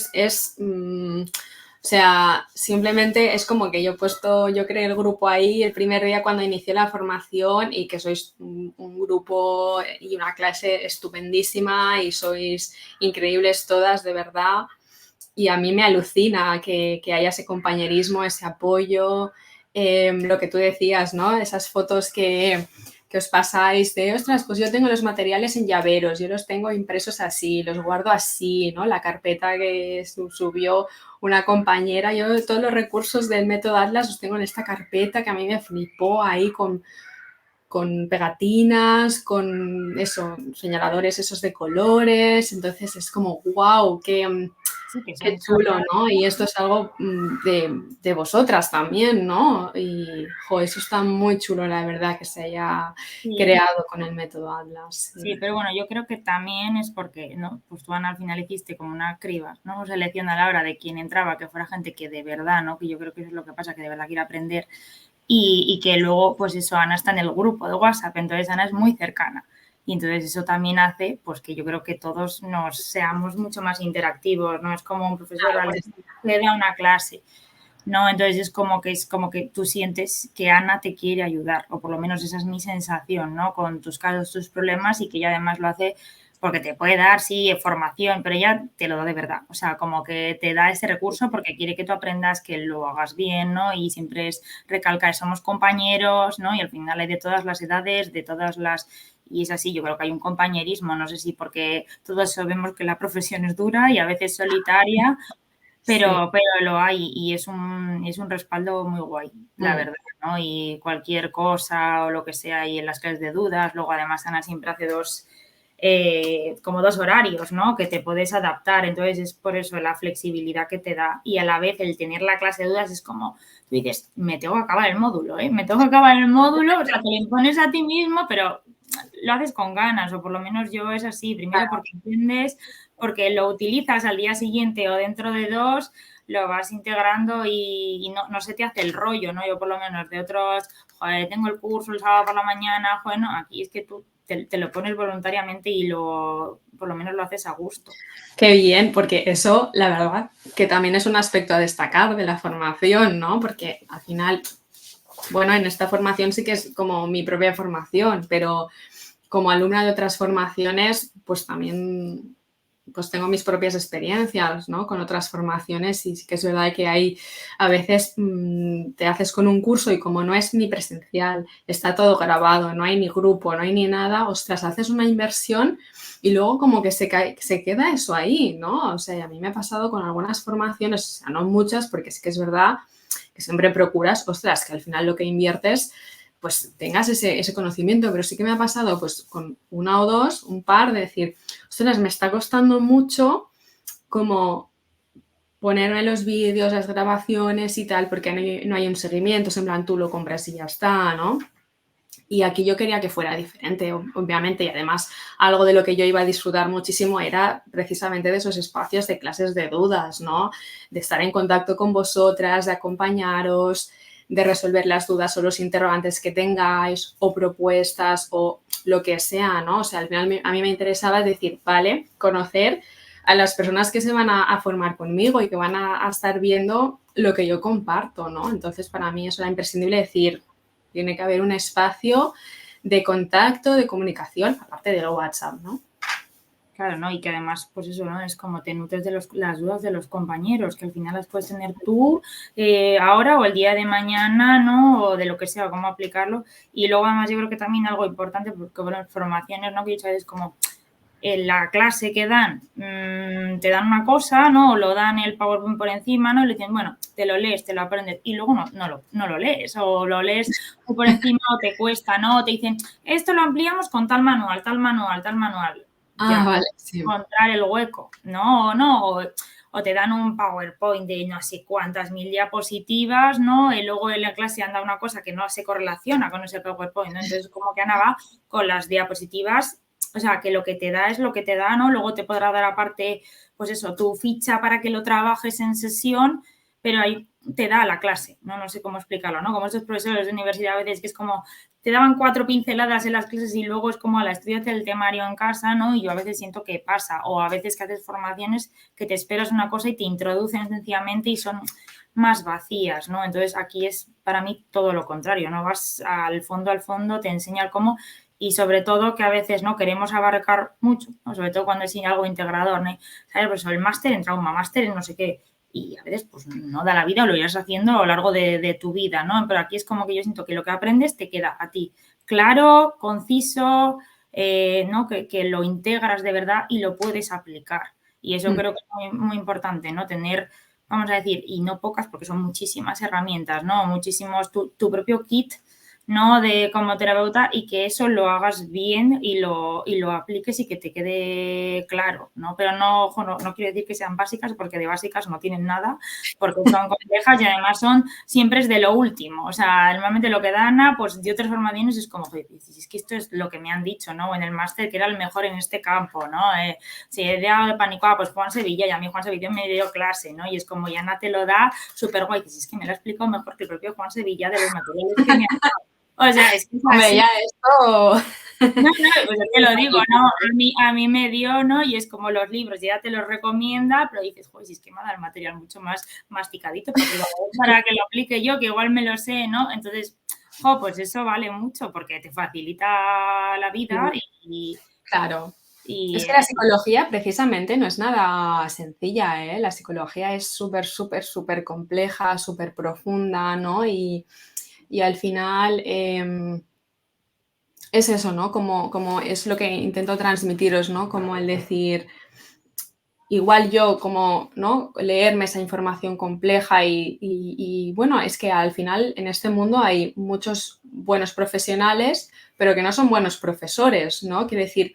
o sea, simplemente es como que yo creé el grupo ahí el primer día cuando inicié la formación y que sois un grupo y una clase estupendísima y sois increíbles todas, de verdad. Y a mí me alucina que haya ese compañerismo, ese apoyo, lo que tú decías, ¿no? Esas fotos que os pasáis de, ostras, pues yo tengo los materiales en llaveros, yo los tengo impresos así, los guardo así, ¿no? La carpeta que subió una compañera, yo todos los recursos del método Atlas los tengo en esta carpeta que a mí me flipó ahí con pegatinas, con eso, señaladores esos de colores, entonces es como, wow, Sí, que qué son chulo, cosas. ¿no? Y esto es algo de vosotras también, ¿no? Y, jo, eso está muy chulo, la verdad, que se haya Sí, creado con el método Atlas. sí, Sí. pero bueno, yo creo que también es porque, ¿no? Pues tú, Ana, al final hiciste como una criba, ¿no? Selección a la hora de quién entraba, que fuera gente que de verdad, ¿no? Que yo creo que eso es lo que pasa, que de verdad quiere aprender y que luego, pues eso, Ana está en el grupo de WhatsApp, entonces Ana es muy cercana. Y entonces eso también hace, pues que yo creo que todos nos seamos mucho más interactivos, ¿no? Es como un profesor Claro, al por que eso. le da una clase. ¿No? Entonces es como que tú sientes que Ana te quiere ayudar, o por lo menos esa es mi sensación, ¿no? Con tus casos, tus problemas y que ella además lo hace porque te puede dar, sí, formación, pero ella te lo da de verdad. O sea, como que te da ese recurso porque quiere que tú aprendas, que lo hagas bien, ¿no? Y siempre es recalcar, somos compañeros, ¿no? Y al final hay de todas las edades, de todas las... Y es así, yo creo que hay un compañerismo, no sé si porque todos sabemos que la profesión es dura y a veces solitaria, Sí. pero lo hay y es un respaldo muy guay, la Mm. verdad, ¿no? Y cualquier cosa o lo que sea y en las clases de dudas, luego además Ana siempre hace como dos horarios, ¿no? Que te puedes adaptar, entonces es por eso la flexibilidad que te da y a la vez el tener la clase de dudas es como, tú dices, me tengo que acabar el módulo, ¿eh? Me tengo que acabar el módulo, o sea, te lo impones a ti mismo, pero lo haces con ganas, o por lo menos yo es así, primero porque entiendes, porque lo utilizas al día siguiente o dentro de dos, lo vas integrando y no se te hace el rollo, ¿no? Yo por lo menos de otros, joder, tengo el curso el sábado por la mañana, bueno, aquí es que tú te lo pones voluntariamente y por lo menos lo haces a gusto. Qué bien, porque eso, la verdad, que también es un aspecto a destacar de la formación, ¿no? Porque al final, bueno, en esta formación sí que es como mi propia formación, pero como alumna de otras formaciones, pues también pues tengo mis propias experiencias, ¿no? Con otras formaciones y sí que es verdad que hay a veces te haces con un curso y como no es ni presencial, está todo grabado, no hay ni grupo, no hay ni nada, ostras, haces una inversión y luego como que se queda eso ahí, ¿no? O sea, a mí me ha pasado con algunas formaciones, o sea, no muchas, porque sí que es verdad que siempre procuras, ostras, que al final lo que inviertes pues tengas ese conocimiento, pero sí que me ha pasado pues con una o dos, un par, de decir, ostras, me está costando mucho como ponerme los vídeos, las grabaciones y tal, porque no hay un seguimiento, es en plan tú lo compras y ya está, ¿no? Y aquí yo quería que fuera diferente, obviamente, y además algo de lo que yo iba a disfrutar muchísimo era precisamente de esos espacios de clases de dudas, ¿no? De estar en contacto con vosotras, de acompañaros, de resolver las dudas o los interrogantes que tengáis o propuestas o lo que sea, ¿no? O sea, al final a mí me interesaba decir, vale, conocer a las personas que se van a formar conmigo y que van a estar viendo lo que yo comparto, ¿no? Entonces, para mí eso era imprescindible decir, tiene que haber un espacio de contacto, de comunicación, aparte del WhatsApp, ¿no? Claro, ¿no? Y que además, pues eso, ¿no? Es como te nutres de las dudas de los compañeros, que al final las puedes tener tú ahora o el día de mañana, ¿no? O de lo que sea, cómo aplicarlo. Y luego además yo creo que también algo importante, porque bueno, formaciones, ¿no? Que ya sabes como en la clase que dan, te dan una cosa, ¿no? O lo dan el PowerPoint por encima, ¿no? Y le dicen, bueno, te lo lees, te lo aprendes y luego no lo lees o lo lees por encima o te cuesta, ¿no? O te dicen, esto lo ampliamos con tal manual, tal manual, tal manual. Ah, Ya, vale, sí. encontrar el hueco, ¿no? O te dan un PowerPoint de no sé cuántas mil diapositivas, ¿no? Y luego en la clase anda una cosa que no se correlaciona con ese PowerPoint, ¿no? Entonces, como que Ana va con las diapositivas, o sea, que lo que te da es lo que te da, ¿no? Luego te podrá dar aparte, pues eso, tu ficha para que lo trabajes en sesión, pero ahí te da la clase, ¿no? No sé cómo explicarlo, ¿no? Como estos profesores de universidad a veces que es como, te daban 4 pinceladas en las clases y luego es como a la estudiante el temario en casa, ¿no? Y yo a veces siento que pasa, o a veces que haces formaciones que te esperas una cosa y te introducen sencillamente y son más vacías, ¿no? Entonces aquí es para mí todo lo contrario, ¿no? Vas al fondo, te enseña el cómo y sobre todo que a veces no queremos abarcar mucho, ¿no? Sobre todo cuando es algo integrador, ¿no? ¿Sabes? Pues el máster en trauma, máster en no sé qué, y a veces pues no da la vida o lo irás haciendo a lo largo de tu vida, ¿no? Pero aquí es como que yo siento que lo que aprendes te queda a ti claro, conciso, ¿no? Que lo integras de verdad y lo puedes aplicar. Y eso creo que es muy, muy importante, ¿no? Tener, vamos a decir, y no pocas porque son muchísimas herramientas, ¿no? Muchísimos, tu propio kit, ¿no? De como terapeuta y que eso lo hagas bien y lo apliques y que te quede claro, ¿no? Pero no, ojo, no quiero decir que sean básicas porque de básicas no tienen nada, porque son complejas y además son siempre es de lo último. O sea, normalmente lo que da Ana, pues de otras formaciones es como, es que esto es lo que me han dicho, ¿no? En el máster que era el mejor en este campo, ¿no? Si he de pánico, pues Juan Sevilla y a mí Juan Sevilla me dio clase, ¿no? Y es como, y Ana te lo da súper guay. Es que me lo ha explicado mejor que el propio Juan Sevilla de los materiales que me ha dado. O sea, es que es Hombre, así. ya esto... No, pues yo te lo digo, ¿no? A mí me dio, ¿no? Y es como los libros, ya te los recomienda, pero dices, joder, si es que me ha dado el material mucho más masticadito para que lo aplique yo, que igual me lo sé, ¿no? Entonces, pues eso vale mucho porque te facilita la vida Claro. y Es que la psicología precisamente no es nada sencilla, ¿eh? La psicología es súper, súper, súper compleja, súper profunda, ¿no? Y al final es eso, ¿no? Como es lo que intento transmitiros, ¿no? Como el decir, igual yo como, ¿no? Leerme esa información compleja y bueno, es que al final en este mundo hay muchos buenos profesionales, pero que no son buenos profesores, ¿no? Quiero decir,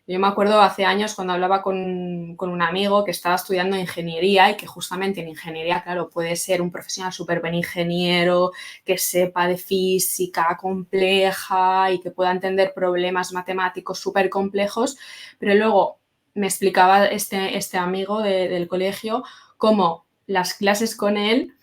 yo me acuerdo hace años cuando hablaba con un amigo que estaba estudiando ingeniería y que justamente en ingeniería, claro, puede ser un profesional súper buen ingeniero, que sepa de física compleja y que pueda entender problemas matemáticos súper complejos, pero luego me explicaba este amigo del colegio cómo las clases con él,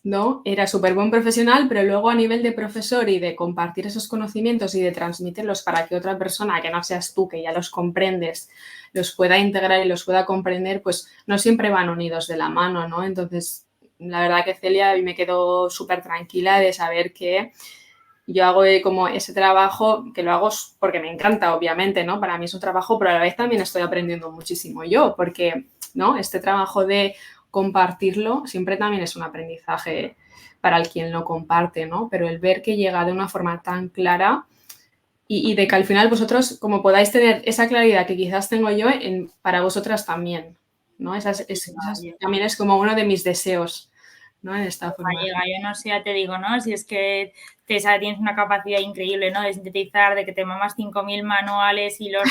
¿no? Era súper buen profesional, pero luego a nivel de profesor y de compartir esos conocimientos y de transmitirlos para que otra persona, que no seas tú, que ya los comprendes, los pueda integrar y los pueda comprender, pues no siempre van unidos de la mano, ¿no? Entonces, la verdad que Celia, me quedo súper tranquila de saber que yo hago como ese trabajo, que lo hago porque me encanta, obviamente, ¿no? Para mí es un trabajo, pero a la vez también estoy aprendiendo muchísimo yo, porque, ¿no? Este trabajo de compartirlo siempre también es un aprendizaje para el quien lo comparte, ¿no? Pero el ver que llega de una forma tan clara y de que al final vosotros, como podáis tener esa claridad que quizás tengo yo, para vosotras también, ¿no? También es como uno de mis deseos, ¿no? En esta formación. yo no sé, ya te digo, ¿no? Si es que tienes una capacidad increíble, ¿no? De sintetizar, de que te mamas 5.000 manuales y los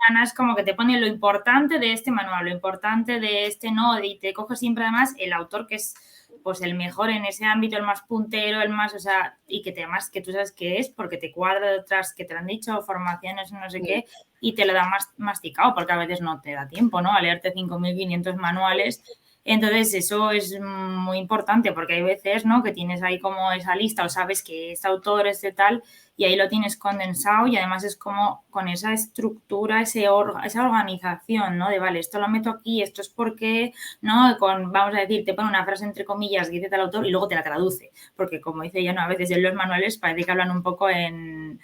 ganas como que te pone lo importante de este manual, lo importante de este, ¿no? Y te coges siempre además el autor que es pues el mejor en ese ámbito, el más puntero, el más, o sea, y que además que tú sabes qué es, porque te cuadra detrás, que te lo han dicho, formaciones, no sé qué, y te lo da más masticado, porque a veces no te da tiempo, ¿no? A leerte 5.500 manuales. Entonces, eso es muy importante porque hay veces, ¿no? Que tienes ahí como esa lista o sabes que este autor es de tal y ahí lo tienes condensado y además es como con esa estructura, esa organización, ¿no? De, vale, esto lo meto aquí, esto es porque, ¿no? Vamos a decir, te pone una frase entre comillas que dice tal autor y luego te la traduce. Porque como dice ella, ¿no? A veces en los manuales parece que hablan un poco en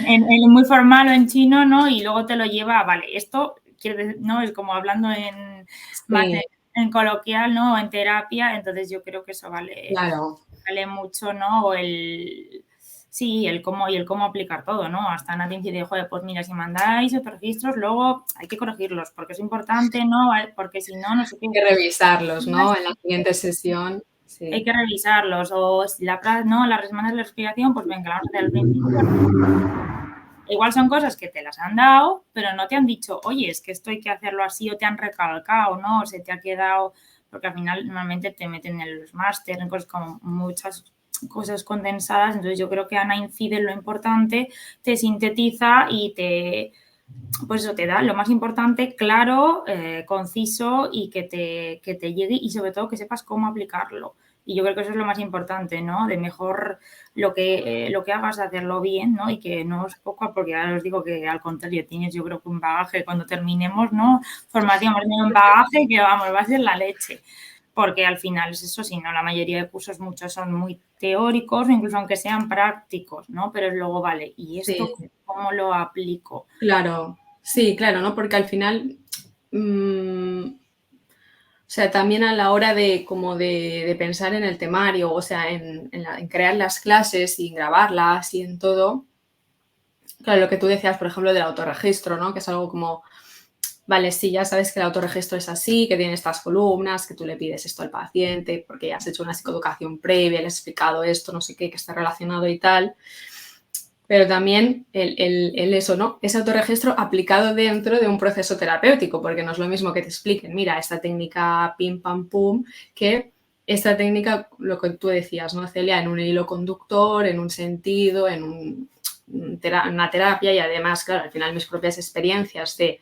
muy formal o en chino, ¿no? Y luego te lo lleva, vale, esto quiere decir, ¿no? Es como hablando más Sí, en coloquial, ¿no? O en terapia, entonces yo creo que eso vale, claro. vale mucho, ¿no? Sí, el cómo aplicar todo, ¿no? Hasta Ana te dice, joder, pues mira, si mandáis otros registros, luego hay que corregirlos, porque es importante, ¿no? Porque si no, no sé qué. Hay que revisarlos, ¿no? En la siguiente sesión, Hay sí. que revisarlos, o si no, las semanas de la explicación, pues venga, la vamos a hacer al principio. Igual son cosas que te las han dado, pero no te han dicho, oye, es que esto hay que hacerlo así, o te han recalcado, ¿no? O se te ha quedado, porque al final normalmente te meten en los máster, en cosas como muchas cosas condensadas, entonces yo creo que Ana incide en lo importante, te sintetiza y pues eso te da lo más importante, claro, conciso y que te llegue y sobre todo que sepas cómo aplicarlo. Y yo creo que eso es lo más importante, ¿no? De mejor lo que hagas, hacerlo bien, ¿no? Y que no es poco, porque ya os digo que al contrario, tienes yo creo que un bagaje cuando terminemos, ¿no? Formación, hemos tenido un bagaje que, vamos, va a ser la leche. Porque al final es eso, si no, la mayoría de cursos muchos son muy teóricos, incluso aunque sean prácticos, ¿no? Pero luego, vale, ¿y Sí, esto cómo lo aplico? claro, sí, claro, ¿no? Porque al final, o sea, también a la hora de como de pensar en el temario, o sea, en crear las clases y en grabarlas y en todo, claro, lo que tú decías, por ejemplo, del autorregistro, ¿no? Que es algo como, vale, sí, ya sabes que el autorregistro es así, que tiene estas columnas, que tú le pides esto al paciente porque ya has hecho una psicoeducación previa, le has explicado esto, no sé qué, que está relacionado y tal. Pero también eso, ¿no? Ese autorregistro aplicado dentro de un proceso terapéutico, porque no es lo mismo que te expliquen, mira, esta técnica pim, pam, pum, que esta técnica, lo que tú decías, ¿no, Celia? En un hilo conductor, en un sentido, una terapia y además, claro, al final mis propias experiencias de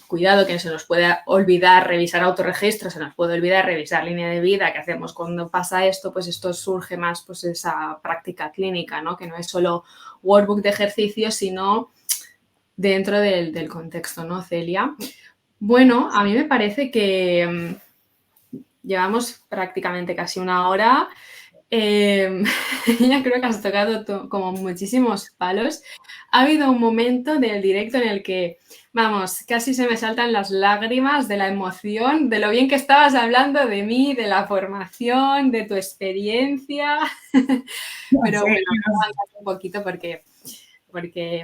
cuidado que se nos puede olvidar revisar autorregistro, se nos puede olvidar revisar línea de vida, ¿qué hacemos cuando pasa esto? Pues esto surge más pues esa práctica clínica, ¿no? Que no es solo workbook de ejercicios, sino dentro del contexto, ¿no, Celia? Bueno, a mí me parece que llevamos prácticamente casi una hora. Ya creo que has tocado como muchísimos palos. Ha habido un momento del directo en el que, vamos, casi se me saltan las lágrimas de la emoción, de lo bien que estabas hablando de mí, de la formación, de tu experiencia. Pero Sí, bueno, voy a avanzar un poquito porque,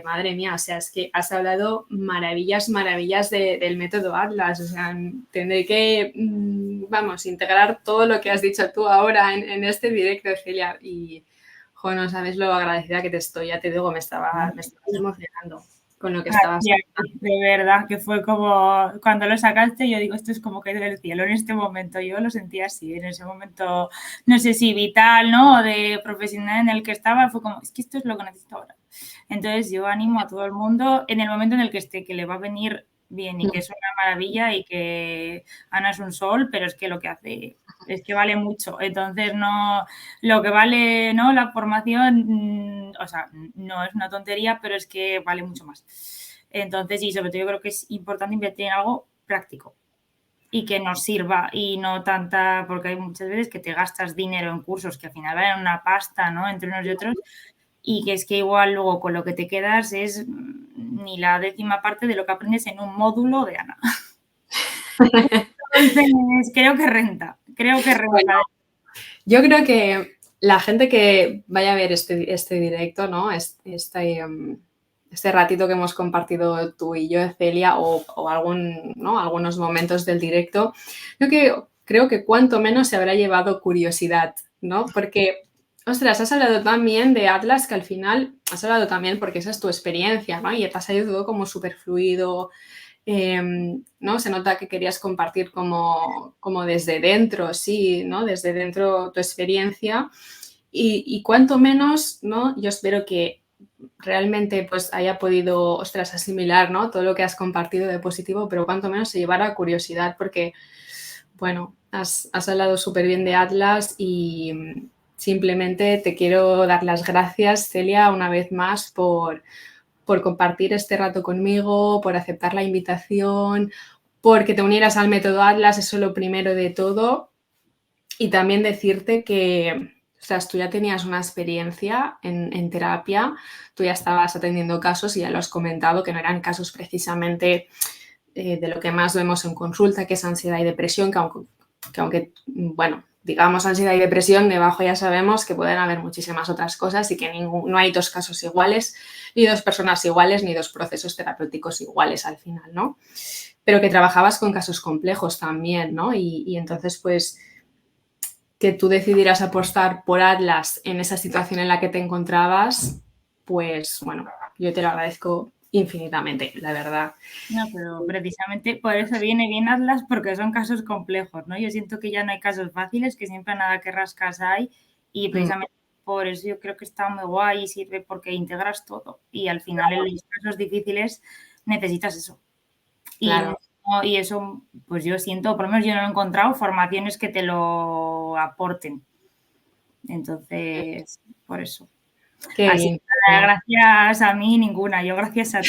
madre mía, o sea, es que has hablado maravillas, maravillas del método Atlas, o sea, tendré que, vamos, integrar todo lo que has dicho tú ahora en este directo, Celia, y, jo, no sabes lo agradecida que te estoy, ya te digo, me estabas emocionando con lo que estabas gracias, contando. de verdad, que fue como cuando lo sacaste, yo digo, esto es como que del cielo en este momento. Yo lo sentía así, en ese momento, no sé si vital, ¿no? O de profesional en el que estaba, fue como, es que esto es lo que necesito ahora. Entonces, yo animo a todo el mundo en el momento en el que esté, que le va a venir bien y que es una maravilla y que Ana es un sol, pero es que lo que hace es que vale mucho. Entonces, no, lo que vale, ¿no? La formación, o sea, no es una tontería, pero es que vale mucho más. Entonces, y sobre todo yo creo que es importante invertir en algo práctico y que nos sirva y no tanta, porque hay muchas veces que te gastas dinero en cursos que al final valen una pasta, ¿no? Entre unos y otros, y que es que igual luego con lo que te quedas es ni la 10ª parte de lo que aprendes en un módulo de Ana. Entonces, creo que Bueno, renta. yo creo que la gente que vaya a ver este directo, ¿no? Este ratito que hemos compartido tú y yo, Celia, o algunos momentos del directo, creo que cuanto menos se habrá llevado curiosidad, ¿no? Porque, ostras, has hablado también de Atlas, que al final has hablado también porque esa es tu experiencia, ¿no? Y te has salido todo como súper fluido, ¿no? Se nota que querías compartir como desde dentro, sí, ¿no? Desde dentro tu experiencia y cuanto menos, ¿no? Yo espero que realmente pues haya podido, ostras, asimilar, ¿no? Todo lo que has compartido de positivo, pero cuanto menos se llevara curiosidad porque, bueno, has hablado súper bien de Atlas y simplemente te quiero dar las gracias, Celia, una vez más por compartir este rato conmigo, por aceptar la invitación, porque te unieras al método Atlas, eso es lo primero de todo. Y también decirte que, o sea, tú ya tenías una experiencia en terapia, tú ya estabas atendiendo casos y ya lo has comentado, que no eran casos precisamente de lo que más vemos en consulta, que es ansiedad y depresión, que aunque, bueno, digamos, ansiedad y depresión, debajo ya sabemos que pueden haber muchísimas otras cosas y que no hay dos casos iguales, ni dos personas iguales, ni dos procesos terapéuticos iguales al final, ¿no? Pero que trabajabas con casos complejos también, ¿no? Y entonces, pues, que tú decidieras apostar por Atlas en esa situación en la que te encontrabas, pues, bueno, yo te lo agradezco infinitamente, la verdad. No, pero precisamente por eso viene bien Atlas, porque son casos complejos, ¿no? Yo siento que ya no hay casos fáciles, que siempre nada que rascas hay, y precisamente por eso yo creo que está muy guay y sirve porque integras todo. Y al final en los casos difíciles necesitas eso. Claro. Y eso, pues yo siento, por lo menos yo no he encontrado formaciones que te lo aporten. Entonces, por eso. Qué Así bien. que gracias a mí ninguna, yo gracias a ti.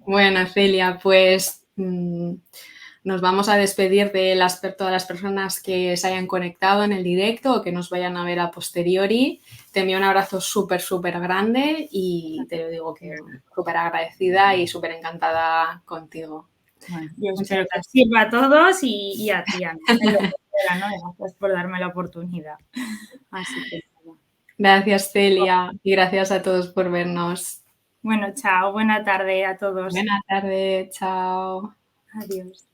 Bueno, Celia, pues nos vamos a despedir de todas las personas que se hayan conectado en el directo o que nos vayan a ver a posteriori. Te envío un abrazo súper, súper grande y te lo digo que súper agradecida y súper encantada contigo. Bueno, yo Muchas espero que os gracias. sirva a todos y a ti, Ana, en lo que pueda, ¿no? Gracias por darme la oportunidad. Así que nada. Gracias, Celia, y gracias a todos por vernos. Bueno, chao, buena tarde a todos. Buenas tardes, chao. Adiós.